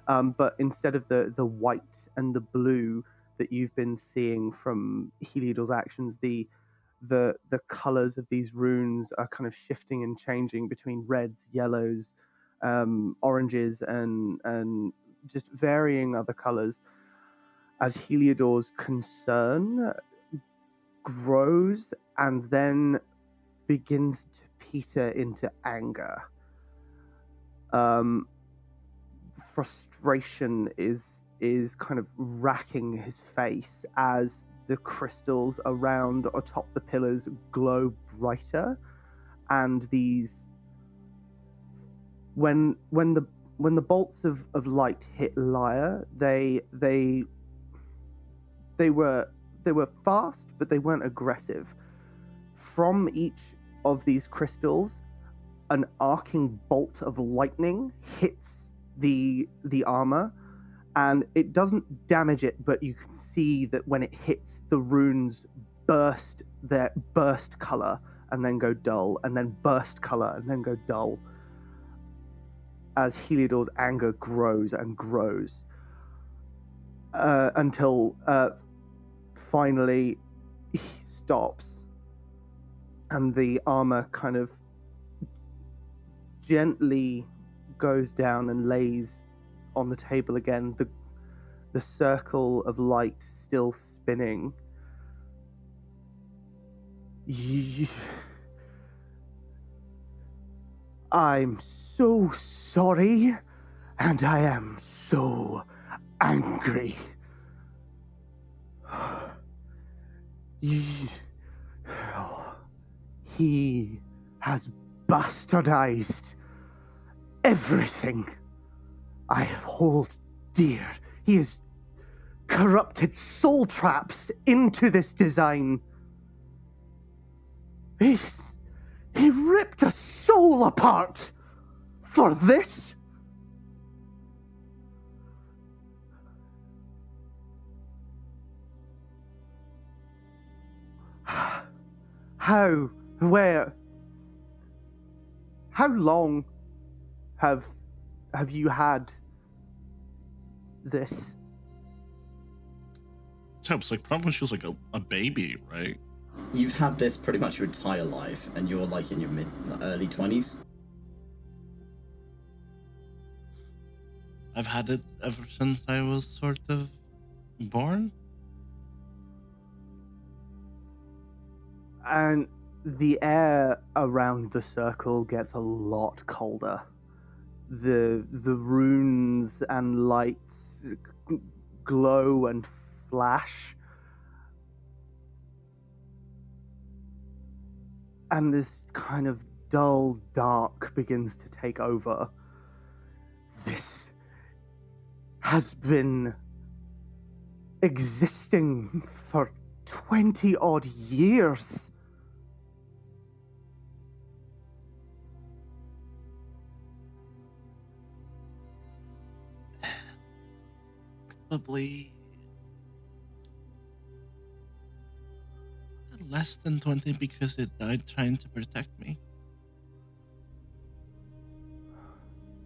but instead of the white and the blue that you've been seeing from Heliodor's actions, the colors of these runes are kind of shifting and changing between reds, yellows, oranges, and just varying other colors as Heliodor's concern grows and then begins to peter into anger. Frustration is kind of racking his face as the crystals around atop the pillars glow brighter, and these when the bolts of light hit Lyre, they were fast, but they weren't aggressive. From each of these crystals, an arcing bolt of lightning hits the armor, and it doesn't damage it, but you can see that when it hits, the runes burst color and then go dull, and then burst color and then go dull, as Heliodor's anger grows and grows, until finally he stops, and the armor kind of gently goes down and lays on the table again, the circle of light still spinning. I'm so sorry, and I am so angry. He has bastardized everything I have held dear. He has corrupted soul traps into this design. He ripped a soul apart for this. How? Where? How long have you had this? types. Like, probably she was like a baby, right? You've had this pretty much your entire life, and you're like in your early 20s. I've had it ever since I was sort of born. And the air around the circle gets a lot colder. The runes and lights glow and flash. And this kind of dull dark begins to take over. This has been existing for 20 odd years. Probably less than 20 because it died trying to protect me.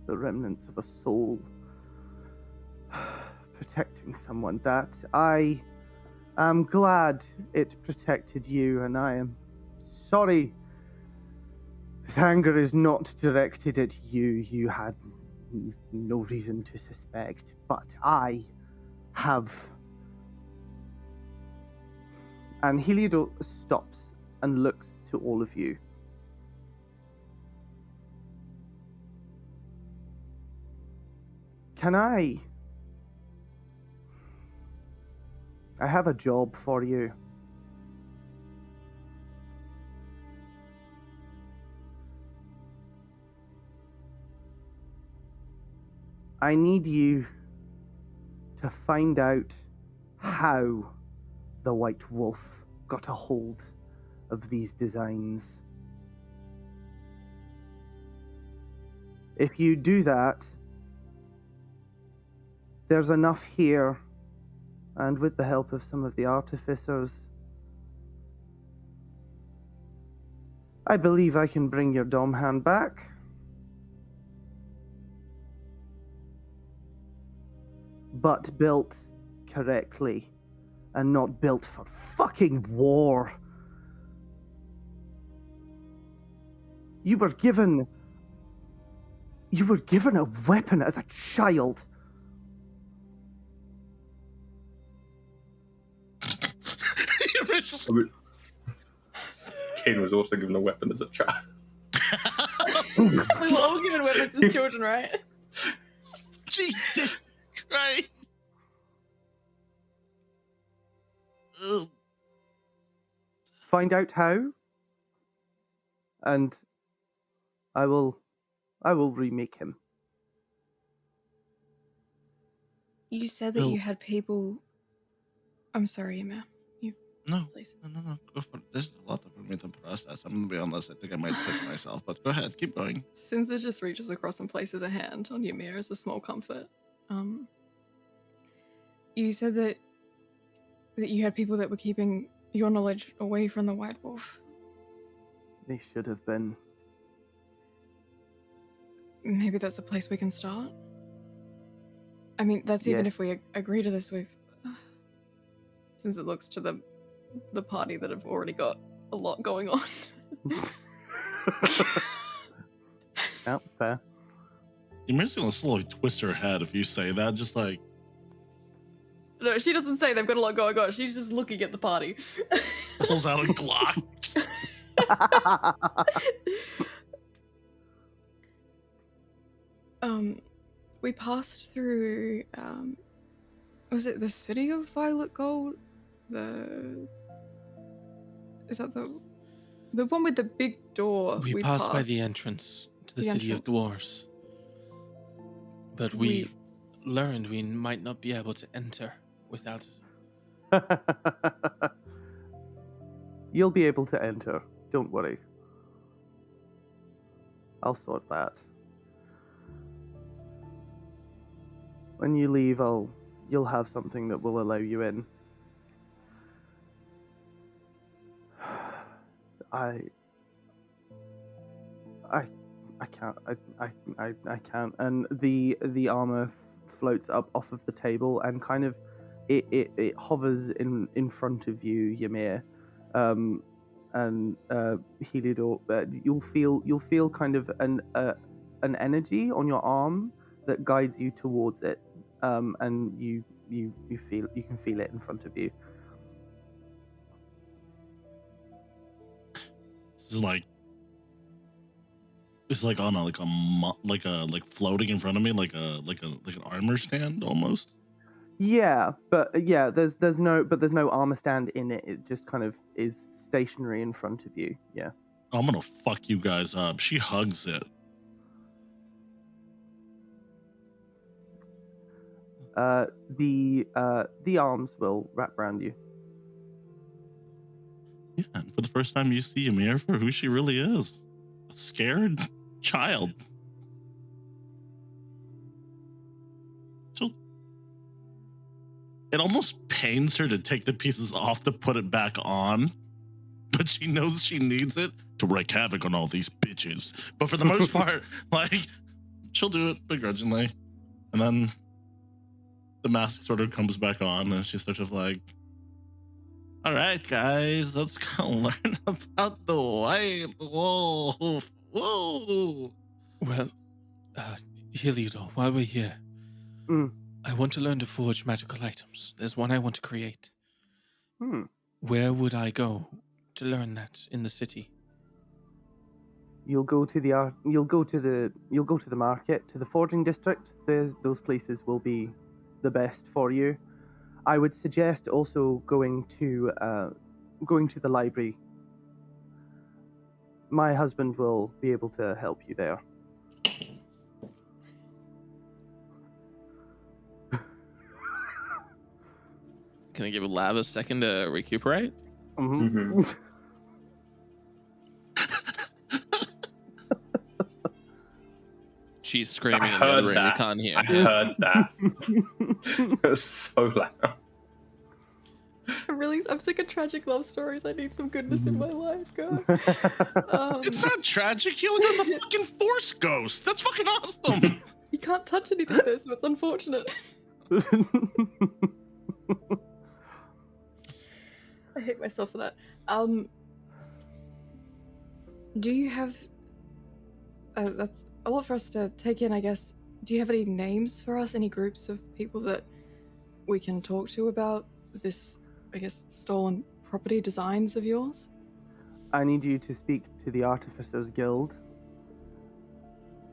The remnants of a soul protecting someone. That I am glad it protected you, and I am sorry. This anger is not directed at you. You had no reason to suspect, but I have. And Heliodor stops and looks to all of you. Can I have a job for you. I need you to find out how the White Wolf got a hold of these designs. If you do that, there's enough here, and with the help of some of the artificers, I believe I can bring your Dom hand back. But built correctly, and not built for fucking war. You were given a weapon as a child. Kaiden was also given a weapon as a child. We were all given weapons as children, right? Jesus Christ. Ugh. Find out how, and I will remake him. You said that No. you had people. I'm sorry, Ymir. No, Please. no, go for it. There's a lot for me to process. I'm gonna be honest, I think I might piss myself, but go ahead, keep going. Sinza just reaches across and places a hand on Ymir as a small comfort. You said that you had people that were keeping your knowledge away from the White Wolf. They should have been. Maybe that's a place we can start. I mean, that's even Yeah. if we agree to this with. Since it looks to the party that have already got a lot going on. Yeah, fair. Ymir's gonna slowly twist her head if you say that, just like. No, she doesn't say they've got a lot going on. She's just looking at the party. Pulls out a Glock. We passed through, was it the city of Violet Gold? Is that the one with the big door? We passed by the entrance to the city of dwarves. But we learned we might not be able to enter without. You'll be able to enter. Don't worry. I'll sort that. When you leave, you'll have something that will allow you in. I can't. I can't. And the armor floats up off of the table and kind of it hovers in front of you, Ymir, and Heliodor. You'll feel kind of an energy on your arm that guides you towards it, and you can feel it in front of you. It's like on a floating in front of me, like an armor stand almost. Yeah, but there's no armor stand in it. It just kind of is stationary in front of you. Yeah. I'm gonna fuck you guys up. She hugs it. The arms will wrap around you. Yeah, and for the first time you see Ymir for who she really is. A scared child. It almost pains her to take the pieces off to put it back on, but she knows she needs it to wreak havoc on all these bitches. But for the most part, like, she'll do it begrudgingly. And then the mask sort of comes back on and she's sort of like, all right, guys, let's go learn about the white wolf. Whoa. Well, Heliodor, while we're here, I want to learn to forge magical items. There's one I want to create. Where would I go to learn that in the city? You'll go to the market, to the forging district. Those places will be the best for you. I would suggest also going to the library. My husband will be able to help you there. Can I give Lav a second to recuperate? Mm-hmm. She's screaming in the other room. You can't hear. I heard that. It was so loud. I'm sick of tragic love stories. I need some goodness in my life, God. It's not tragic. Heliodor's a fucking force ghost. That's fucking awesome. You can't touch anything though, so it's unfortunate. I hate myself for that. Do you have... that's a lot for us to take in, I guess. Do you have any names for us? Any groups of people that we can talk to about this, I guess, stolen property designs of yours? I need you to speak to the Artificers Guild.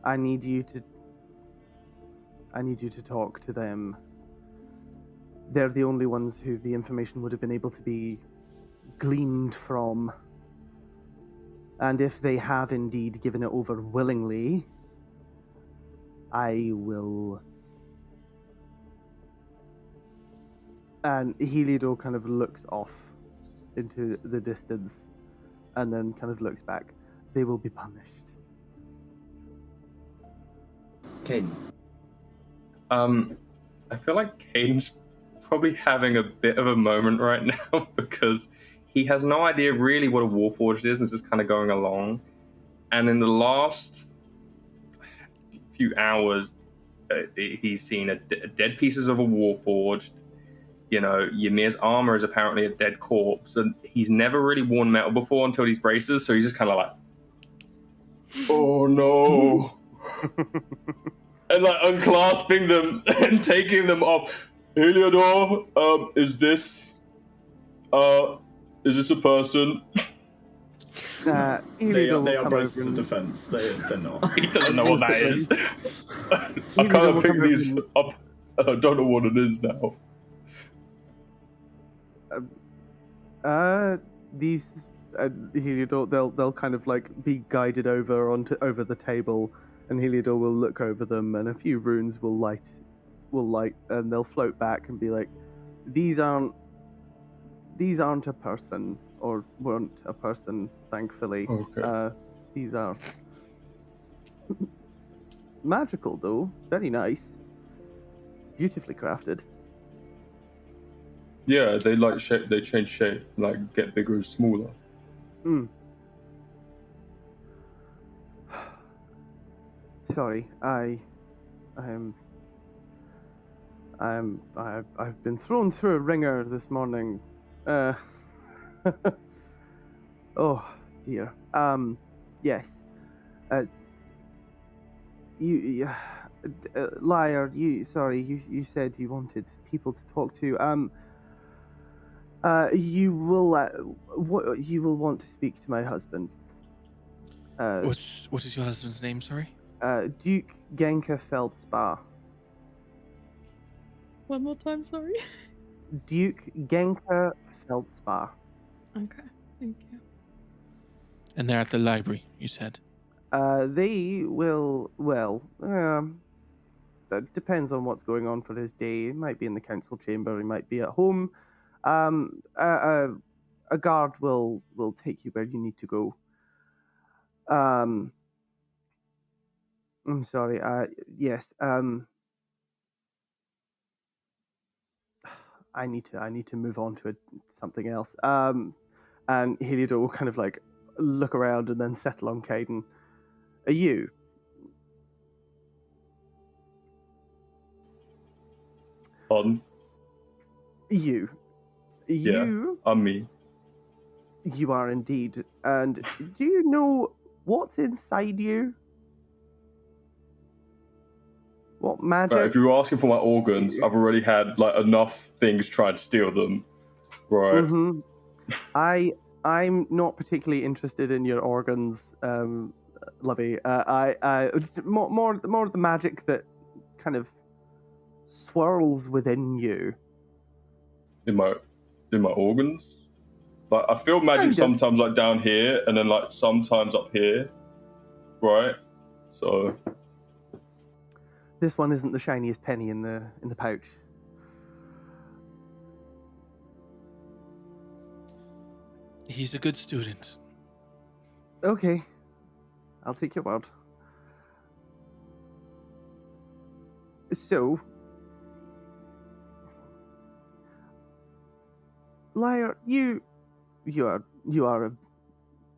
I need you to talk to them. They're the only ones who the information would have been able to be gleaned from. And if they have indeed given it over willingly, I will... And Heliodor kind of looks off into the distance and then kind of looks back. They will be punished. Kaiden. I feel like Kaiden's probably having a bit of a moment right now because he has no idea really what a Warforged is and is just kind of going along. And in the last few hours, he's seen dead pieces of a Warforged. You know, Ymir's armor is apparently a dead corpse, and he's never really worn metal before until these braces, so he's just kind of like, oh no. And like unclasping them and taking them off. Heliodor, is this a person? They are braces of defense. They're not. He doesn't know what that is. I kind of picked these up. I don't know what it is now. These Heliodor, they'll kind of like be guided over the table, and Heliodor will look over them, and a few runes will light, and they'll float back and be like, these aren't a person, or weren't a person, thankfully. Okay. These are magical, though. Very nice, beautifully crafted. Yeah, they like shape. They change shape, like get bigger and smaller. Sorry, I I've been thrown through a ringer this morning. Oh dear. Yes. Lyre. You said you wanted people to talk to. You will want to speak to my husband. What is your husband's name? Sorry. 𝘞𝘰𝘮𝘭𝘥. One more time, sorry. 𝘞𝘰𝘮𝘭𝘥. Okay, thank you. And they're at the library, you said. They will. Well, that depends on what's going on for his day. He might be in the council chamber. He might be at home. A guard will take you where you need to go. I'm sorry. Yes. I need to move on to something else. And Heliodor will kind of like look around and then settle on Kaiden. Are you? You. Yeah, I'm me. You are indeed. And do you know what's inside you? What magic? Right, if you're asking for my organs, I've already had like enough things try to steal them. Right. Mm-hmm. I'm not particularly interested in your organs, Lovey. More the magic that kind of swirls within you. In my organs? Like I feel magic sometimes like down here and then like sometimes up here. Right? So this one isn't the shiniest penny in the pouch. He's a good student. Okay. I'll take your word. So, Lyre, you are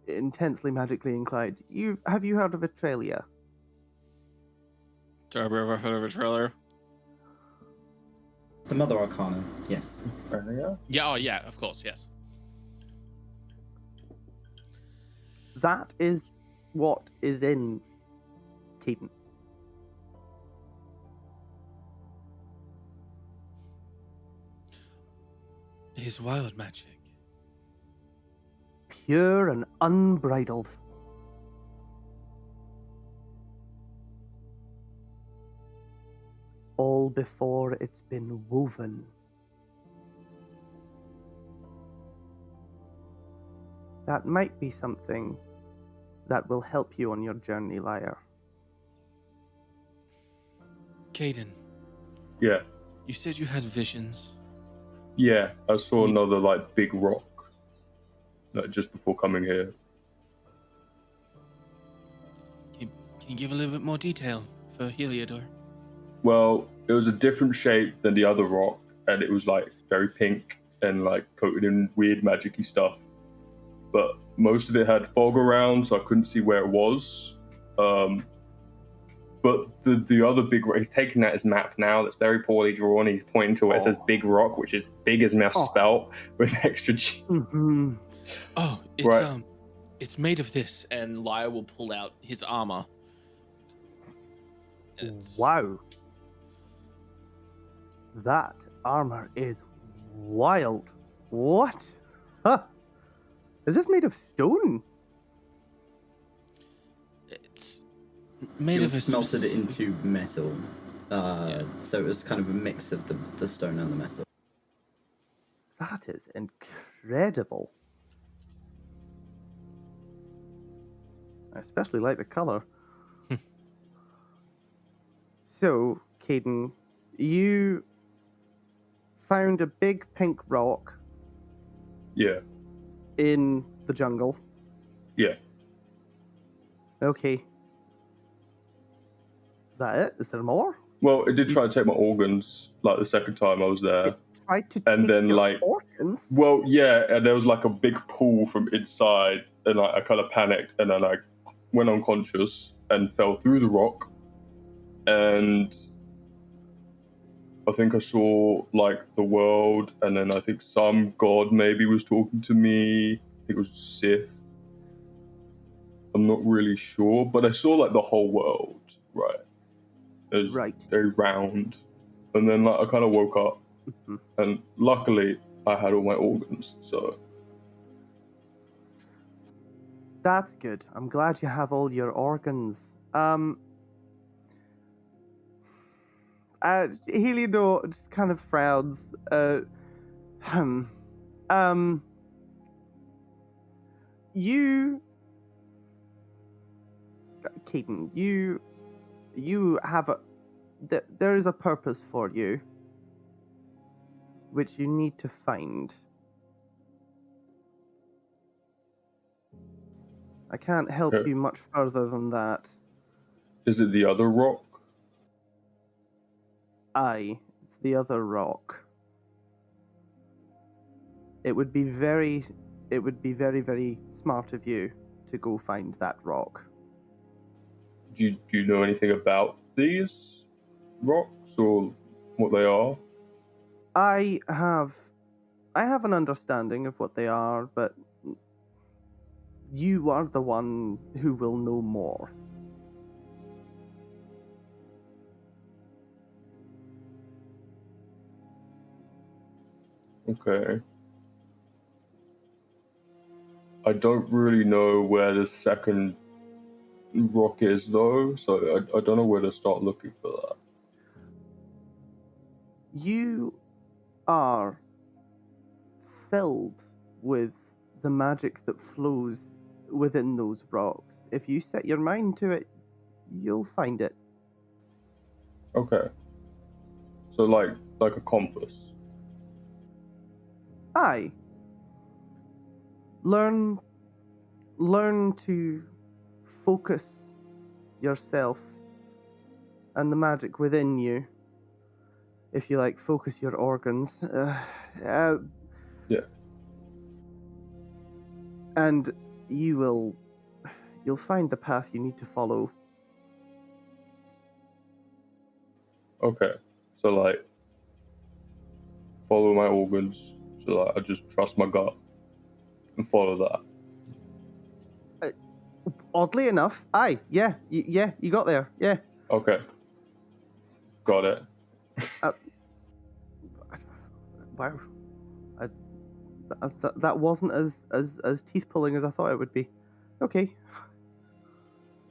intensely magically inclined. Have you heard of Atrelia? Do I ever heard of a trailer? The Mother Arcana, yes. Yeah, oh yeah, of course, yes. That is what is in Kaiden. His wild magic. Pure and unbridled. All before it's been woven. That might be something that will help you on your journey, Lyre. Kaiden. yeah. You said you had visions. Yeah, I saw another like big rock like, just before coming here. Can you give a little bit more detail for Heliodor? Well, it was a different shape than the other rock, and it was like very pink and like coated in weird magic-y stuff. But most of it had fog around, so I couldn't see where it was. But the other big rock, he's taking that as map now. That's very poorly drawn. He's pointing to where it says Big Rock, which is big as mouse spelt with extra G. Mm-hmm. Oh, it's Right. It's made of this, and Lyre will pull out his armor. Wow. That armor is wild. What? Huh? Is this made of stone? It's made It of a was smelted specific- into metal. So it was kind of a mix of the stone and the metal. That is incredible. I especially like the color. So, Kaiden, you found a big pink rock Yeah, in the jungle. yeah. Okay. Is that it? Is there more? Well, it did try to take my organs like the second time I was there. It tried to And take then, your like- organs? Well, yeah, and there was like a big pull from inside, and I kind of panicked, and then I went unconscious and fell through the rock, and I think I saw like the world, and then I think some god maybe was talking to me. I think it was Sith. I'm not really sure, but I saw like the whole world, right? It was very round. And then like I kind of woke up, and luckily I had all my organs, so. That's good. I'm glad you have all your organs. 𝘏𝘪𝘭𝘮 just kind of frowns. You, Kaiden, you have there is a purpose for you, which you need to find. I can't help you much further than that. Is it the other rock? Aye, it's the other rock. It would be very, very smart of you to go find that rock. Do you know anything about these rocks or what they are? I have an understanding of what they are, but you are the one who will know more. Okay. I don't really know where the second rock is, though, so I don't know where to start looking for that. You are filled with the magic that flows within those rocks. If you set your mind to it, you'll find it. Okay. So like a compass. Aye. Learn to focus yourself and the magic within you. If you like, focus your organs. Yeah. And you'll find the path you need to follow. Okay. So like, follow my organs. So like, I just trust my gut and follow that. Oddly enough, aye, yeah, you got there, yeah. Okay. Got it. Wow. That wasn't as teeth pulling as I thought it would be. Okay.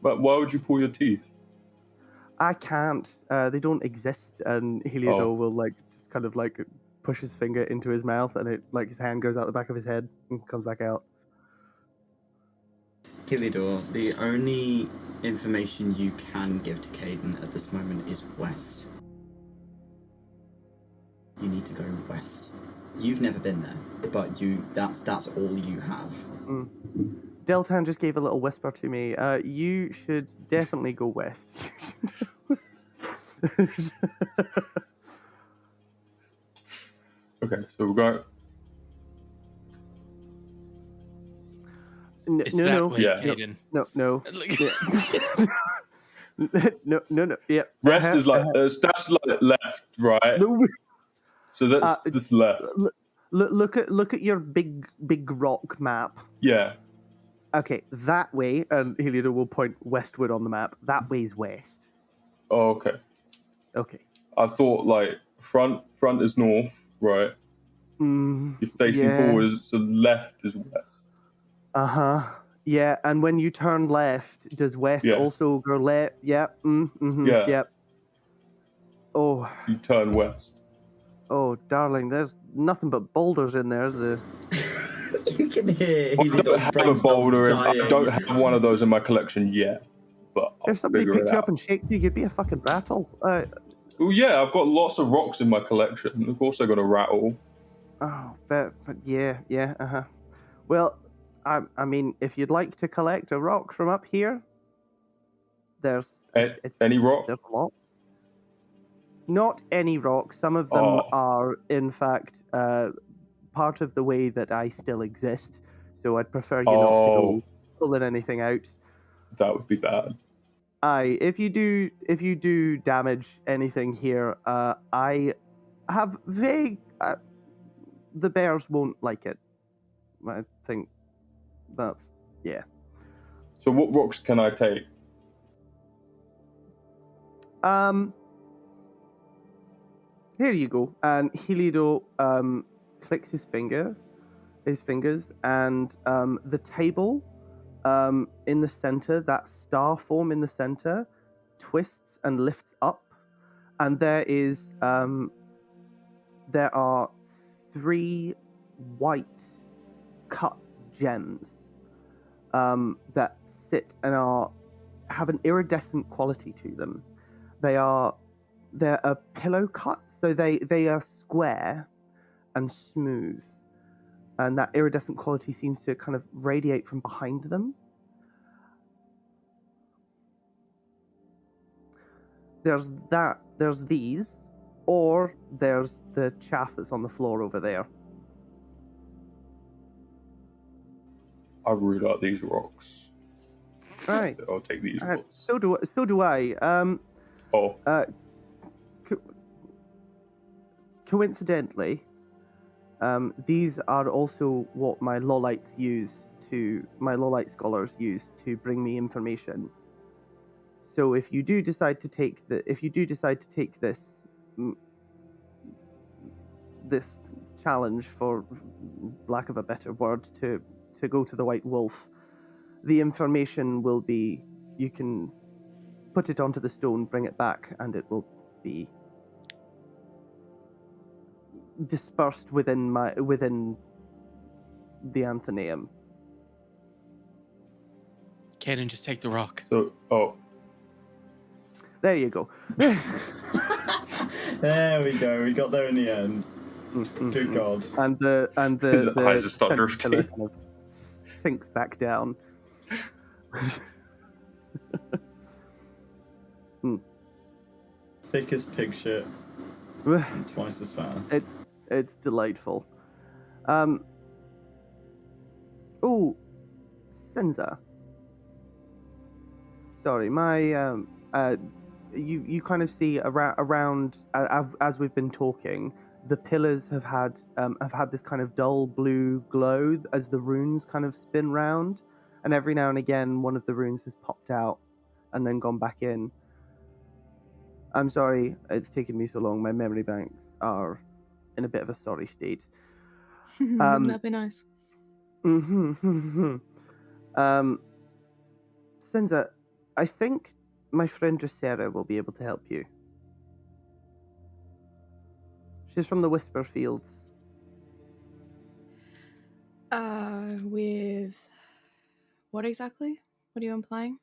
But why would you pull your teeth? I can't. They don't exist, and 𝘏𝘪𝘭𝘮 will like just kind of like push his finger into his mouth, and it like his hand goes out the back of his head and comes back out. 𝘏𝘏𝘪𝘭𝘮, the only information you can give to Kaiden at this moment is west. You need to go west. You've never been there, but that's all you have. Deltan just gave a little whisper to me. You should definitely go west. Okay, so we're going. It's that way, Yeah. Kaiden. No. No. Yeah. Rest is like that's like left, right? No. So that's this left. Look at your big rock map. Yeah. Okay, that way, and 𝘏𝘪𝘭𝘮 will point westward on the map. That way's west. Oh, okay. Okay. I thought like front is north, right? You're facing forward, so left is west. Yeah, and when you turn left, does west also go left? Yep. Yeah. Yep. Oh. You turn west. Oh, darling, there's nothing but boulders in there. You can hear. I don't have a boulder. I don't have one of those in my collection yet. But if somebody picked you up and shaked you, you'd be a fucking rattle. Well, yeah, I've got lots of rocks in my collection. Of course, they're gonna rattle. Oh, but yeah. Well, I mean, if you'd like to collect a rock from up here, there's any rock. There's a lot. Not any rock. Some of them are, in fact, part of the way that I still exist. So I'd prefer you not to go pulling anything out. That would be bad. Aye, if you do damage anything here, I have vague. The bears won't like it. I think that's So what rocks can I take? Here you go. And 𝘏𝘪𝘧𝘵 clicks his fingers, and the table in the center, that star form in the center, twists and lifts up, and there are 3 white cut gems that sit and have an iridescent quality to them. They're a pillow cut, so they are square and smooth, and that iridescent quality seems to kind of radiate from behind them. There's these, or there's the chaff that's on the floor over there. I root out these rocks. Right. I'll take these rocks. So do I. Coincidentally, these are also what my 𝘏𝘪ites scholars use to bring me information. So if you do decide to take this challenge, for lack of a better word, to go to the White Wolf, the information will be, you can put it onto the stone, bring it back, and it will be dispersed within the Anthaneum. Kaiden, just take the rock. There you go. There we go. We got there in the end. Good God. And the His eyes just start pillar drifting. kind of sinks back down. Thickest pig shit. Twice as fast. It's delightful. Sinza. Sorry, my you kind of see around as we've been talking, the pillars have had this kind of dull blue glow as the runes kind of spin round, and every now and again one of the runes has popped out and then gone back in. I'm sorry it's taken me so long. My memory banks are in a bit of a sorry state. That'd be nice. Sinza, I think my friend 𝘏𝘪𝘨 will be able to help you. She's from the Whisper Fields. With what exactly? What are you implying?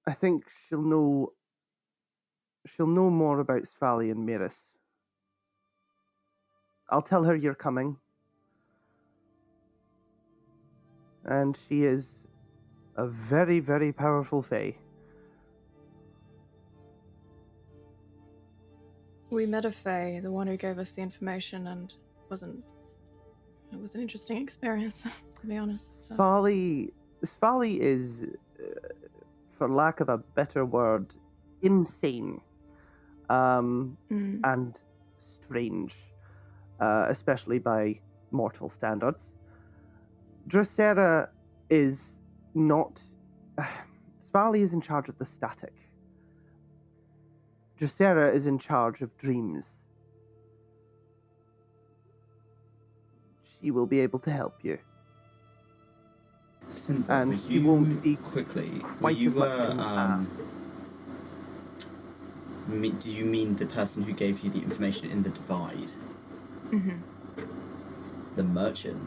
I think she'll know more about Svali and Miris. I'll tell her you're coming. And she is a very, very powerful fae. We met a fae, the one who gave us the information, and it was an interesting experience, to be honest. So. Svali is, for lack of a better word, insane and strange, especially by mortal standards. 𝘏𝘪𝘨 is not... Svali is in charge of the static. 𝘏𝘪𝘨 is in charge of dreams. She will be able to help you. Sinza, And she won't be quickly. quite as much in the past. Do you mean the person who gave you the information in the divide? Mm-hmm. The merchant?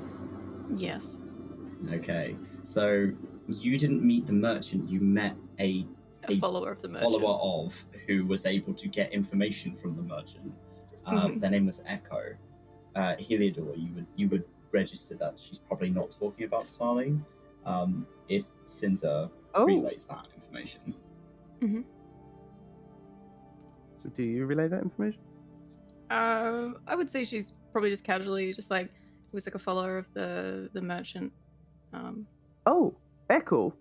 Yes. Okay, so you didn't meet the merchant, you met a follower of the merchant. Follower of who was able to get information from the merchant. Their name was Echo. 𝘏𝘪𝘨𝘏, you would register that she's probably not talking about Svali. If Sinza relays that information. Mm-hmm. So do you relay that information? I would say she's probably just casually, just like, it was like a follower of the merchant. Echo.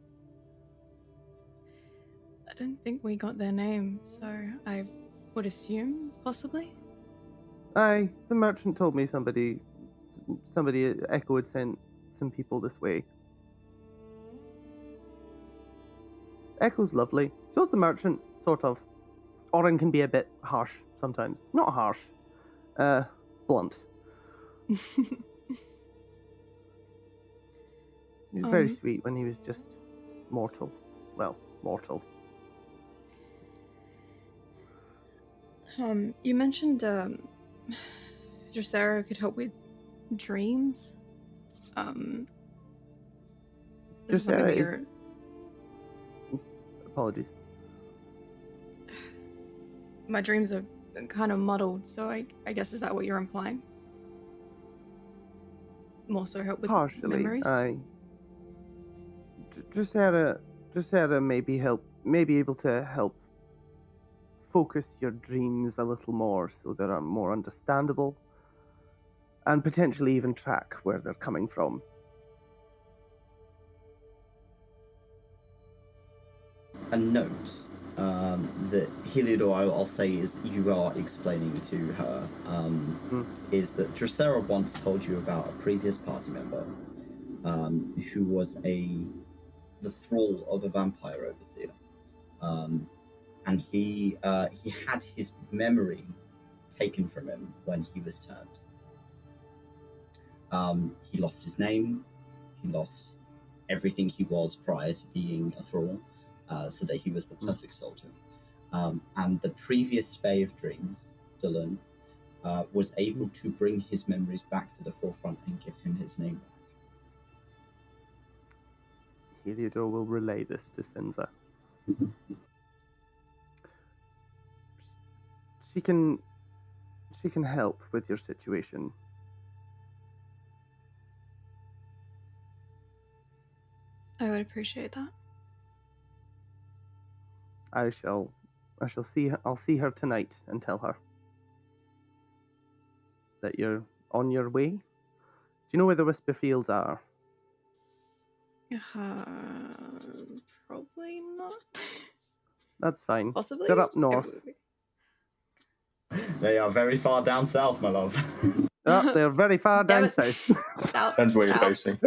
I don't think we got their name, so I would assume, possibly. Aye, the merchant told me somebody at Echo had sent some people this way. Echo's lovely. So's the merchant, sort of. Oren can be a bit harsh sometimes. Not harsh. Blunt. He was very sweet when he was just mortal. Well, mortal. You mentioned 𝘏𝘪 could help with dreams. This is something that you're... Apologies. My dreams are kind of muddled, so I guess is that what you're implying? More so help with memories? Partially, 𝘏𝘪 may be able to help focus your dreams a little more so they're more understandable and potentially even track where they're coming from. A note that Heliodor, I'll say, is you are explaining to her, is that 𝘏𝘪 once told you about a previous party member who was the thrall of a vampire overseer. And he had his memory taken from him when he was turned. He lost his name, he lost everything he was prior to being a thrall, so that he was the perfect soldier. And the previous Fae of Dreams, Dylan, was able to bring his memories back to the forefront and give him his name back. Heliodor will relay this to Sinza. She can help with your situation. I would appreciate that. I'll see her tonight and tell her that you're on your way. Do you know where the Whisper Fields are? Probably not. That's fine. Possibly. They're up north. They are very far down south, my love. Oh, they're very far down south. Depends where you're facing.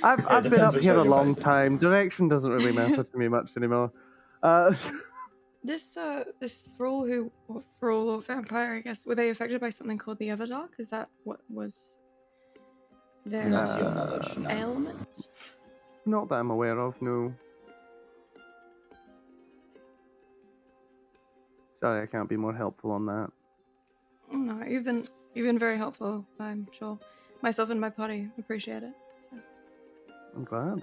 I've been up here a long time. Direction doesn't really matter to me much anymore. This thrall or vampire, I guess, were they affected by something called the Everdark? Is that what was their Not to your knowledge, no. ailment? Not that I'm aware of, no. Sorry, I can't be more helpful on that. No, you've been very helpful, I'm sure. Myself and my party appreciate it. So. I'm glad.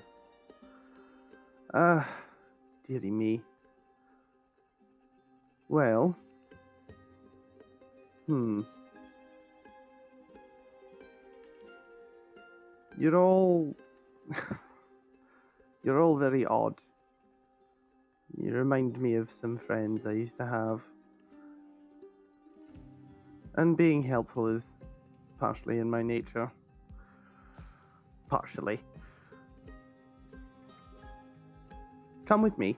Dearie me. Well, You're all very odd. You remind me of some friends I used to have. And being helpful is partially in my nature. Partially. Come with me.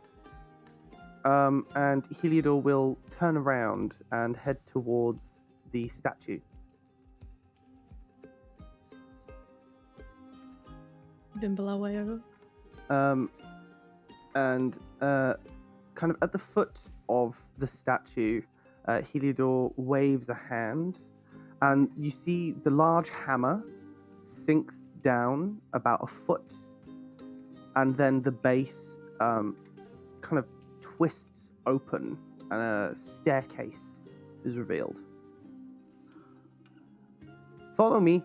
And Heliodor will turn around and head towards the statue. Been below way over. And kind of at the foot of the statue, Heliodor waves a hand, and you see the large hammer sinks down about a foot, and then the base kind of twists open, and a staircase is revealed. Follow me.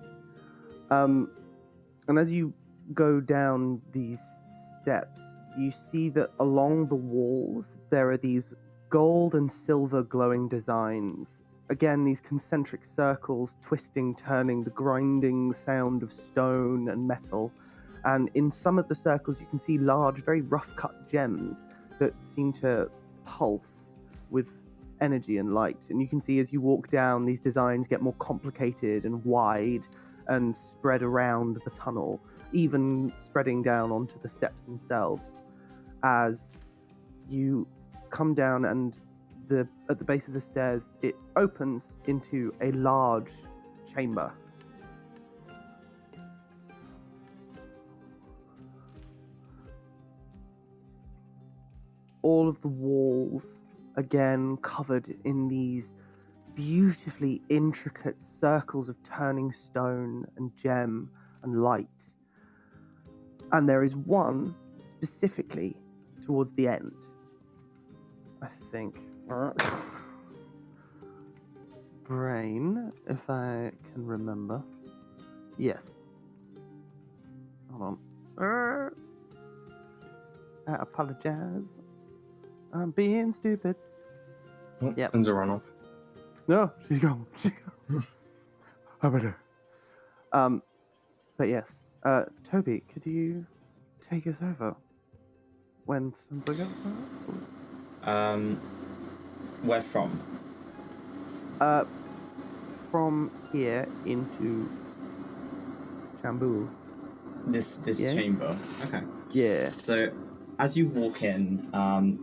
And as you go down these steps, you see that along the walls there are these gold and silver glowing designs. Again, these concentric circles, twisting, turning, the grinding sound of stone and metal. And in some of the circles you can see large, very rough-cut gems that seem to pulse with energy and light. And you can see as you walk down, these designs get more complicated and wide and spread around the tunnel, even spreading down onto the steps themselves. As you come down, and at the base of the stairs, it opens into a large chamber. All of the walls, again, covered in these beautifully intricate circles of turning stone and gem and light. And there is one specifically towards the end, I think. Brain, if I can remember. Yes. Hold on. I apologize. I'm being stupid. Yep. Sinza run off. No, she's gone. I better. But yes. Toby, could you take us over when Sinza goes? Where from? From here into Chambu. This Yeah. chamber. Okay. Yeah. So, as you walk in,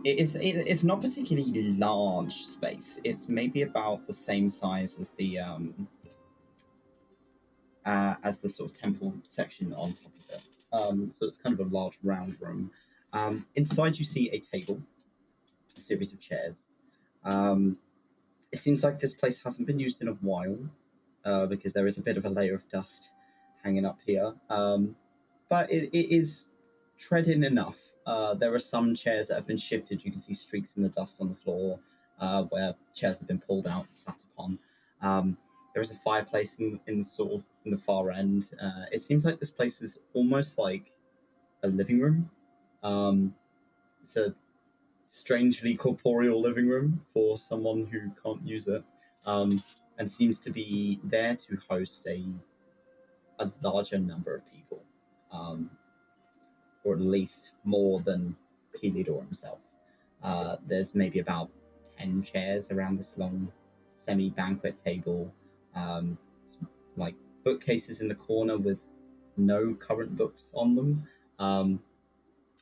it's not particularly large space. It's maybe about the same size as the sort of temple section on top of it. So it's kind of a large round room. Inside you see a table, a series of chairs. It seems like this place hasn't been used in a while, because there is a bit of a layer of dust hanging up here. But it is treading enough. There are some chairs that have been shifted. You can see streaks in the dust on the floor, where chairs have been pulled out and sat upon. There is a fireplace in the far end. It seems like this place is almost like a living room. It's a strangely corporeal living room for someone who can't use it, and seems to be there to host a larger number of people, or at least more than 𝘏𝘪𝘮𝘀 himself. There's maybe about 10 chairs around this long semi-banquet table, like bookcases in the corner with no current books on them,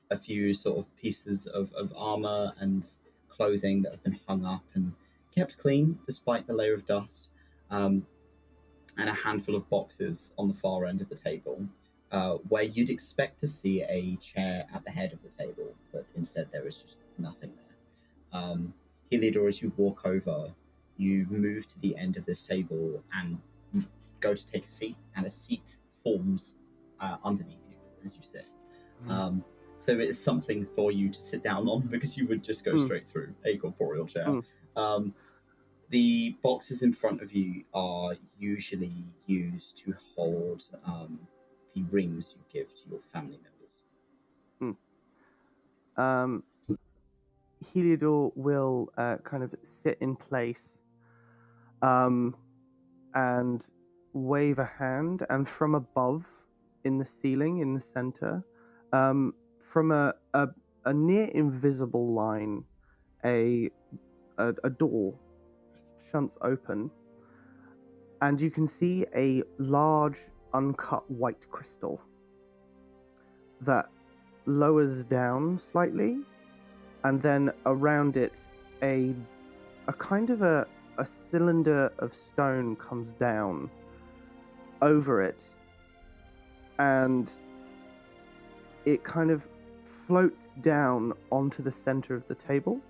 a few sort of pieces of armor and clothing that have been hung up and kept clean despite the layer of dust, and a handful of boxes on the far end of the table, where you'd expect to see a chair at the head of the table, but instead there is just nothing there. 𝘏𝘪𝘮𝘀, as you walk over, you move to the end of this table and go to take a seat, and a seat forms underneath you as you sit. So it is something for you to sit down on, because you would just go straight through a corporeal chair. The boxes in front of you are usually used to hold the rings you give to your family members. 𝘏𝘪𝘮𝘀 will kind of sit in place and wave a hand, and from above in the ceiling in the center, from a near invisible line, a door shunts open, and you can see a large uncut white crystal that lowers down slightly, and then around it a kind of a cylinder of stone comes down over it, and it kind of floats down onto the center of the table.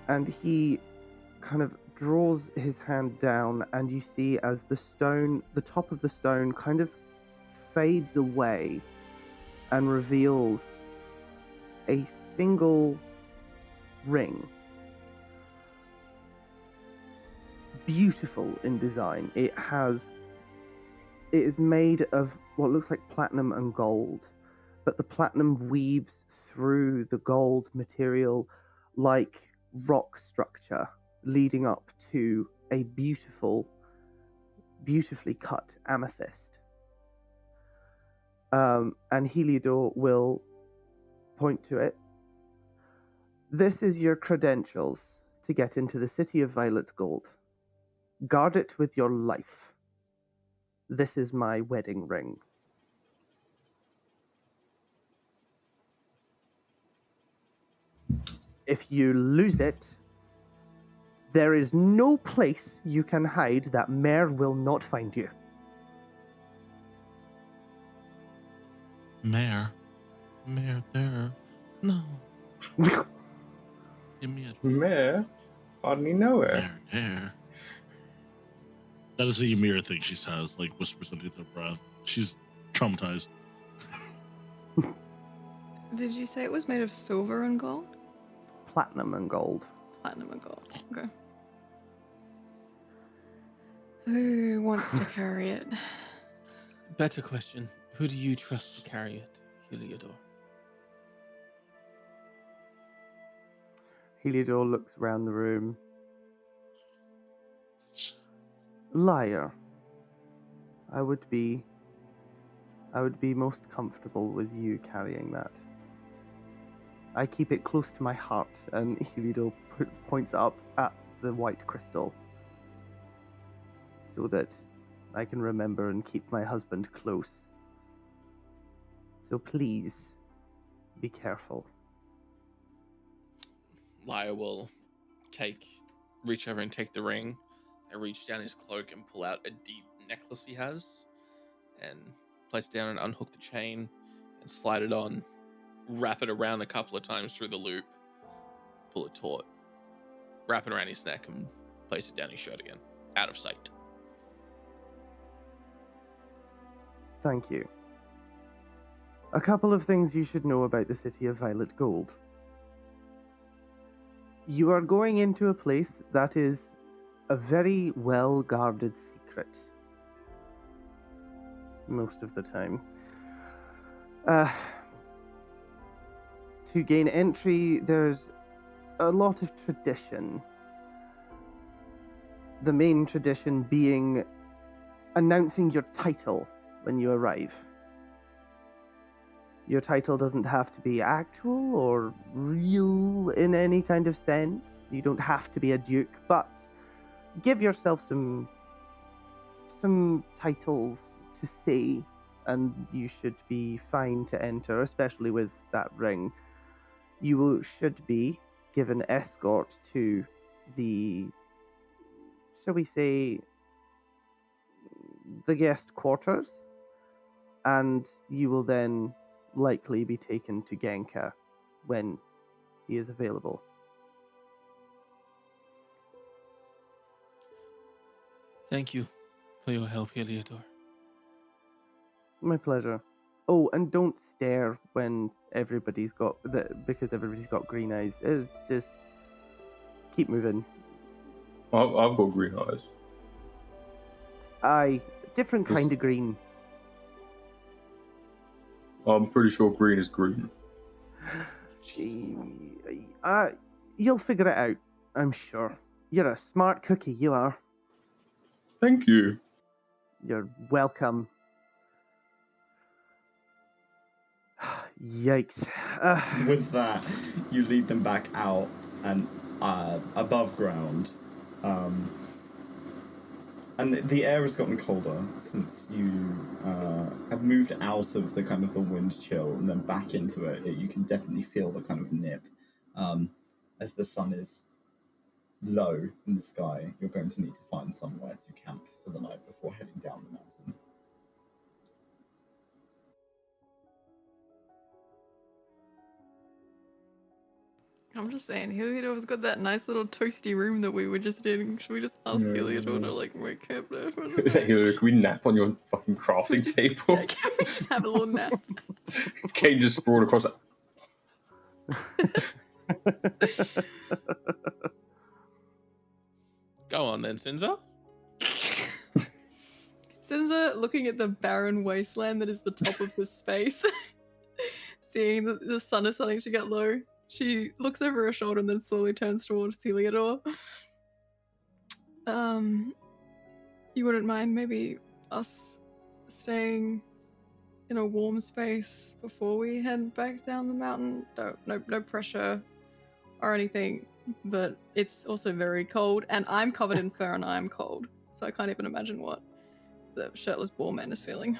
And he kind of draws his hand down, and you see as the top of the stone kind of fades away and reveals a single ring. Beautiful in design. It is made of what looks like platinum and gold, but the platinum weaves through the gold material like rock structure, leading up to a beautifully cut amethyst. And 𝘏𝘪𝘮𝘀 will point to it. This is your credentials to get into the city of Violet Gold. Guard it with your life. This is my wedding ring. If you lose it, there is no place you can hide that Mare will not find you. Mare there. No. Give me a Mare? Hardly know her. there. That is a Ymir thing she says, like whispers underneath her breath. She's traumatized. Did you say it was made of silver and gold? Platinum and gold. Platinum and gold. Okay. Who wants to carry it? Better question. Who do you trust to carry it, Heliodor? Heliodor looks around the room. Lyre. I would be most comfortable with you carrying that. I keep it close to my heart, and Heliodor points up at the white crystal, so that I can remember and keep my husband close. So please, be careful. Lyre will reach over and take the ring, and reach down his cloak and pull out a deep necklace he has, and place it down and unhook the chain, and slide it on, wrap it around a couple of times through the loop, pull it taut, wrap it around his neck, and place it down his shirt again, out of sight. Thank you. A couple of things you should know about the city of Violet Gold. You are going into a place that is a very well-guarded secret. Most of the time. To gain entry, there's a lot of tradition. The main tradition being announcing your title when you arrive. Your title doesn't have to be actual or real in any kind of sense. You don't have to be a duke, but give yourself some titles to say, and you should be fine to enter, especially with that ring. Should be given escort to the, shall we say, the guest quarters, and you will then likely be taken to Genka when he is available. Thank you for your help, Heliodor. My pleasure. Oh, and don't stare when because everybody's got green eyes. Just keep moving. I've got green eyes. Aye, different kind of green. I'm pretty sure green is green. You'll figure it out, I'm sure. You're a smart cookie, you are. Thank you. You're welcome. Yikes. With that, you lead them back out and above ground. And the air has gotten colder since you have moved out of the kind of the wind chill and then back into it. You can definitely feel the kind of nip. As the sun is low in the sky, you're going to need to find somewhere to camp for the night before heading down the mountain. I'm just saying, Heliodor's got that nice little toasty room that we were just in. Should we just ask Heliodor to like make camp there for a little bit? Can we nap on your fucking crafting table? Yeah, can we just have a little nap? Kaiden just sprawled across it. Go on then, Sinza. Sinza, looking at the barren wasteland that is the top of this space, seeing that the sun is starting to get low, she looks over her shoulder and then slowly turns towards Heliodor. You wouldn't mind maybe us staying in a warm space before we head back down the mountain? No pressure or anything, but it's also very cold, and I'm covered in fur and I'm cold, so I can't even imagine what the shirtless ball man is feeling.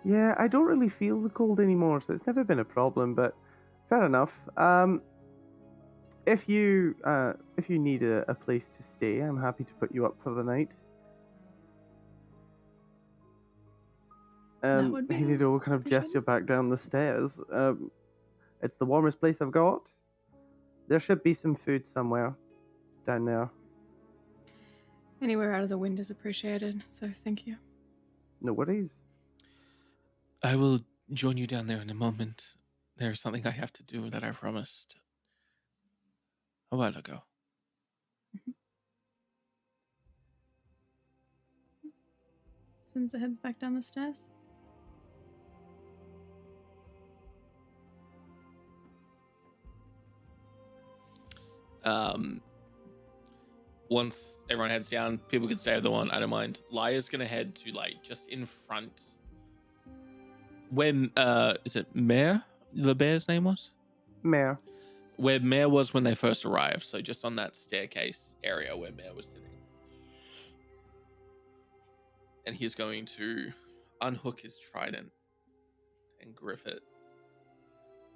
Yeah, I don't really feel the cold anymore, so it's never been a problem, but Fair enough. If you need a place to stay, I'm happy to put you up for the night. That would be Heliodor will kind of appreciated. gesture back down the stairs. It's the warmest place I've got. There should be some food somewhere down there. Anywhere out of the wind is appreciated, so thank you. No worries. I will join you down there in a moment. There's something I have to do that I promised a while ago. Sinza heads back down the stairs. Once everyone heads down, people can stay with the one. I don't mind. Lyre's gonna head to like just in front. When is it Mare? The bear's name was? Mare. Where Mare was when they first arrived. So just on that staircase area where Mare was sitting. And he's going to unhook his trident and grip it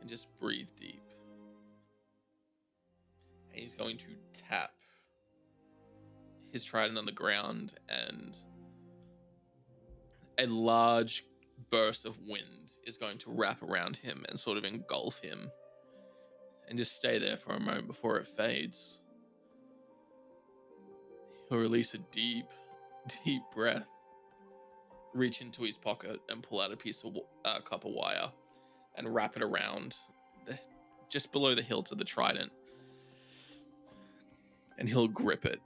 and just breathe deep. And he's going to tap his trident on the ground, and a large burst of wind is going to wrap around him and sort of engulf him and just stay there for a moment before it fades. He'll release a deep, deep breath, reach into his pocket and pull out a piece of copper wire and wrap it around just below the hilt of the trident. And he'll grip it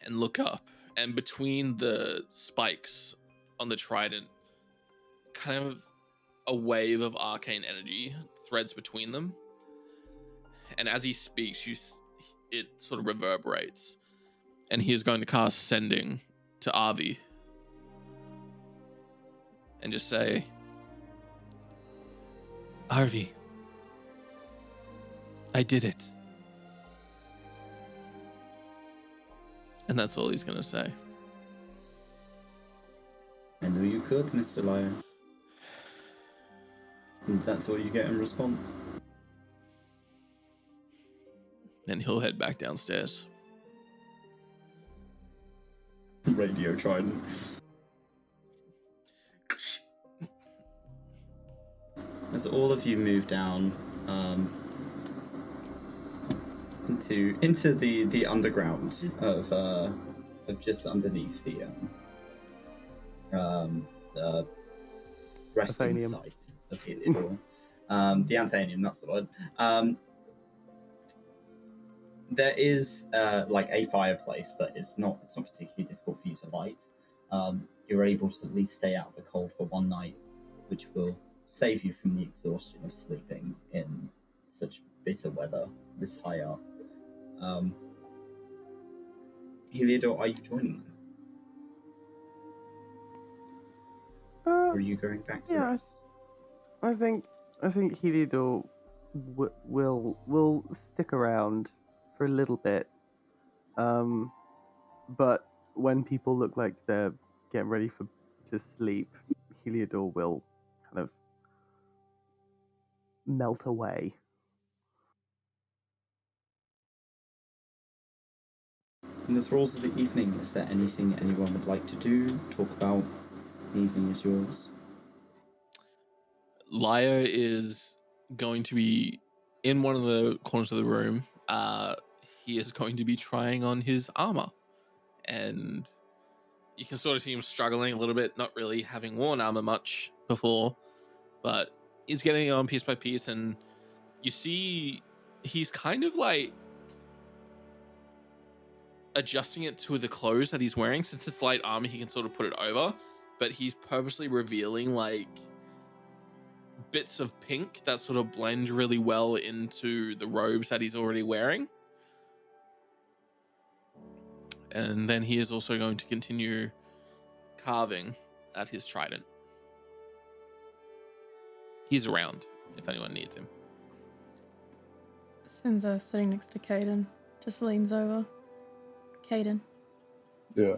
and look up, and between the spikes on the trident, kind of a wave of arcane energy threads between them. And as he speaks, it sort of reverberates, and he is going to cast Sending to Avi and just say, Arvi, I did it. And that's all he's going to say. I knew you could, Mr. Lyre. And that's all you get in response. Then he'll head back downstairs. Radio trident. As all of you move down into the underground of just underneath the resting Anthaneum. site of Heliodor. The Anthaneum, that's the word. There is like a fireplace that it's not particularly difficult for you to light. You're able to at least stay out of the cold for one night, which will save you from the exhaustion of sleeping in such bitter weather this high up. Heliodor, are you joining them? Or are you going back to rest? I think Heliodor will stick around for a little bit. But when people look like they're getting ready to sleep, Heliodor will kind of melt away. In the thralls of the evening, is there anything anyone would like to do? Talk about? The evening is yours. Lyre is going to be in one of the corners of the room. He is going to be trying on his armor, and you can sort of see him struggling a little bit, not really having worn armor much before, but he's getting it on piece by piece, and you see he's kind of like adjusting it to the clothes that he's wearing. Since it's light armor, he can sort of put it over, but he's purposely revealing like bits of pink that sort of blend really well into the robes that he's already wearing. And then he is also going to continue carving at his trident. He's around if anyone needs him. Sinza, sitting next to Kaiden, just leans over. Kaiden, Yeah.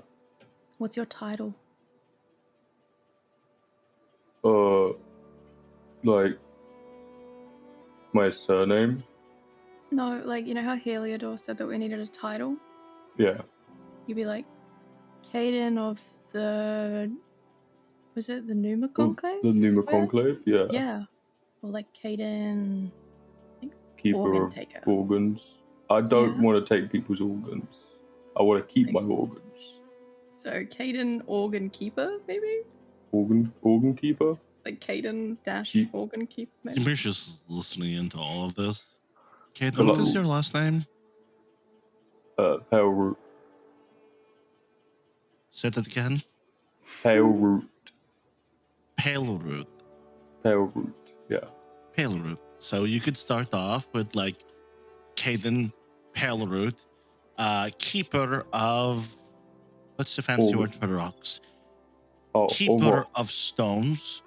what's your title? Like, My surname? No, like, you know how 𝘏𝘪𝘨 said that we needed a title? Yeah. You'd be like, Kaiden of the... Was it the 𝘞𝘰𝘭𝘤𝘰𝘮𝘦 Conclave? The 𝘞𝘰𝘭𝘤 Conclave? Yeah. Yeah. Or like Kaiden... Keeper organ of taker. organs. I don't Yeah. want to take people's organs. I want to keep my organs. So Kaiden organ keeper, maybe? Organ keeper? Like Kaiden dash Keep- organ keeper, maybe? Ymir's just listening into all of this. Kaiden, Hello. what is your last name? Pale root. Say that again. Pale root. Pale root. Pale root. Yeah. Pale root. So you could start off with like Kaiden Pale root, keeper of, what's the fancy word for rocks? Oh, Keeper of stones,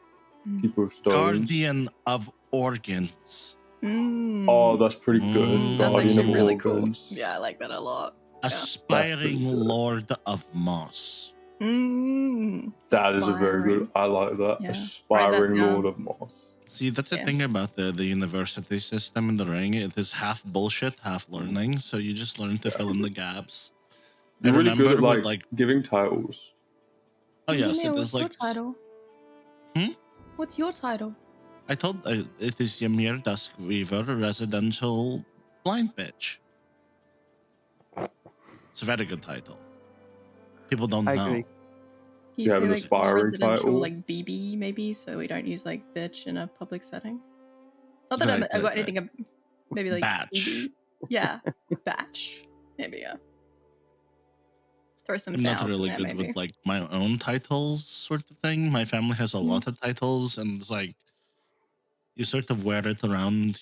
keeper of stones. guardian of organs, Oh, that's pretty good. Mm. That's Guardian actually of really organs. cool. Yeah, I like that a lot. aspiring good. lord of moss. That is a very good. I like that. Yeah. Aspiring Write that down. Lord of Moss. See, that's the Yeah. thing about the university system in the ring. It is half bullshit, half learning. So you just learn to fill in the gaps. I You're really good at remember with, like giving titles. oh yes, Ymir, it what's is like your title? What's your title? I told it is Ymir Duskweaver, residential blind bitch. It's a very good title. People don't I know. agree. You You have say an like aspiring residential, title? like BB maybe, so we don't use like bitch in a public setting. Not that Right, I've got right, anything, maybe like Batch. BB. Yeah, batch. Maybe yeah. Throw some I'm not vowels in really there, good maybe. with like my own titles, sort of thing. My family has a lot of titles, and it's like you sort of wear it around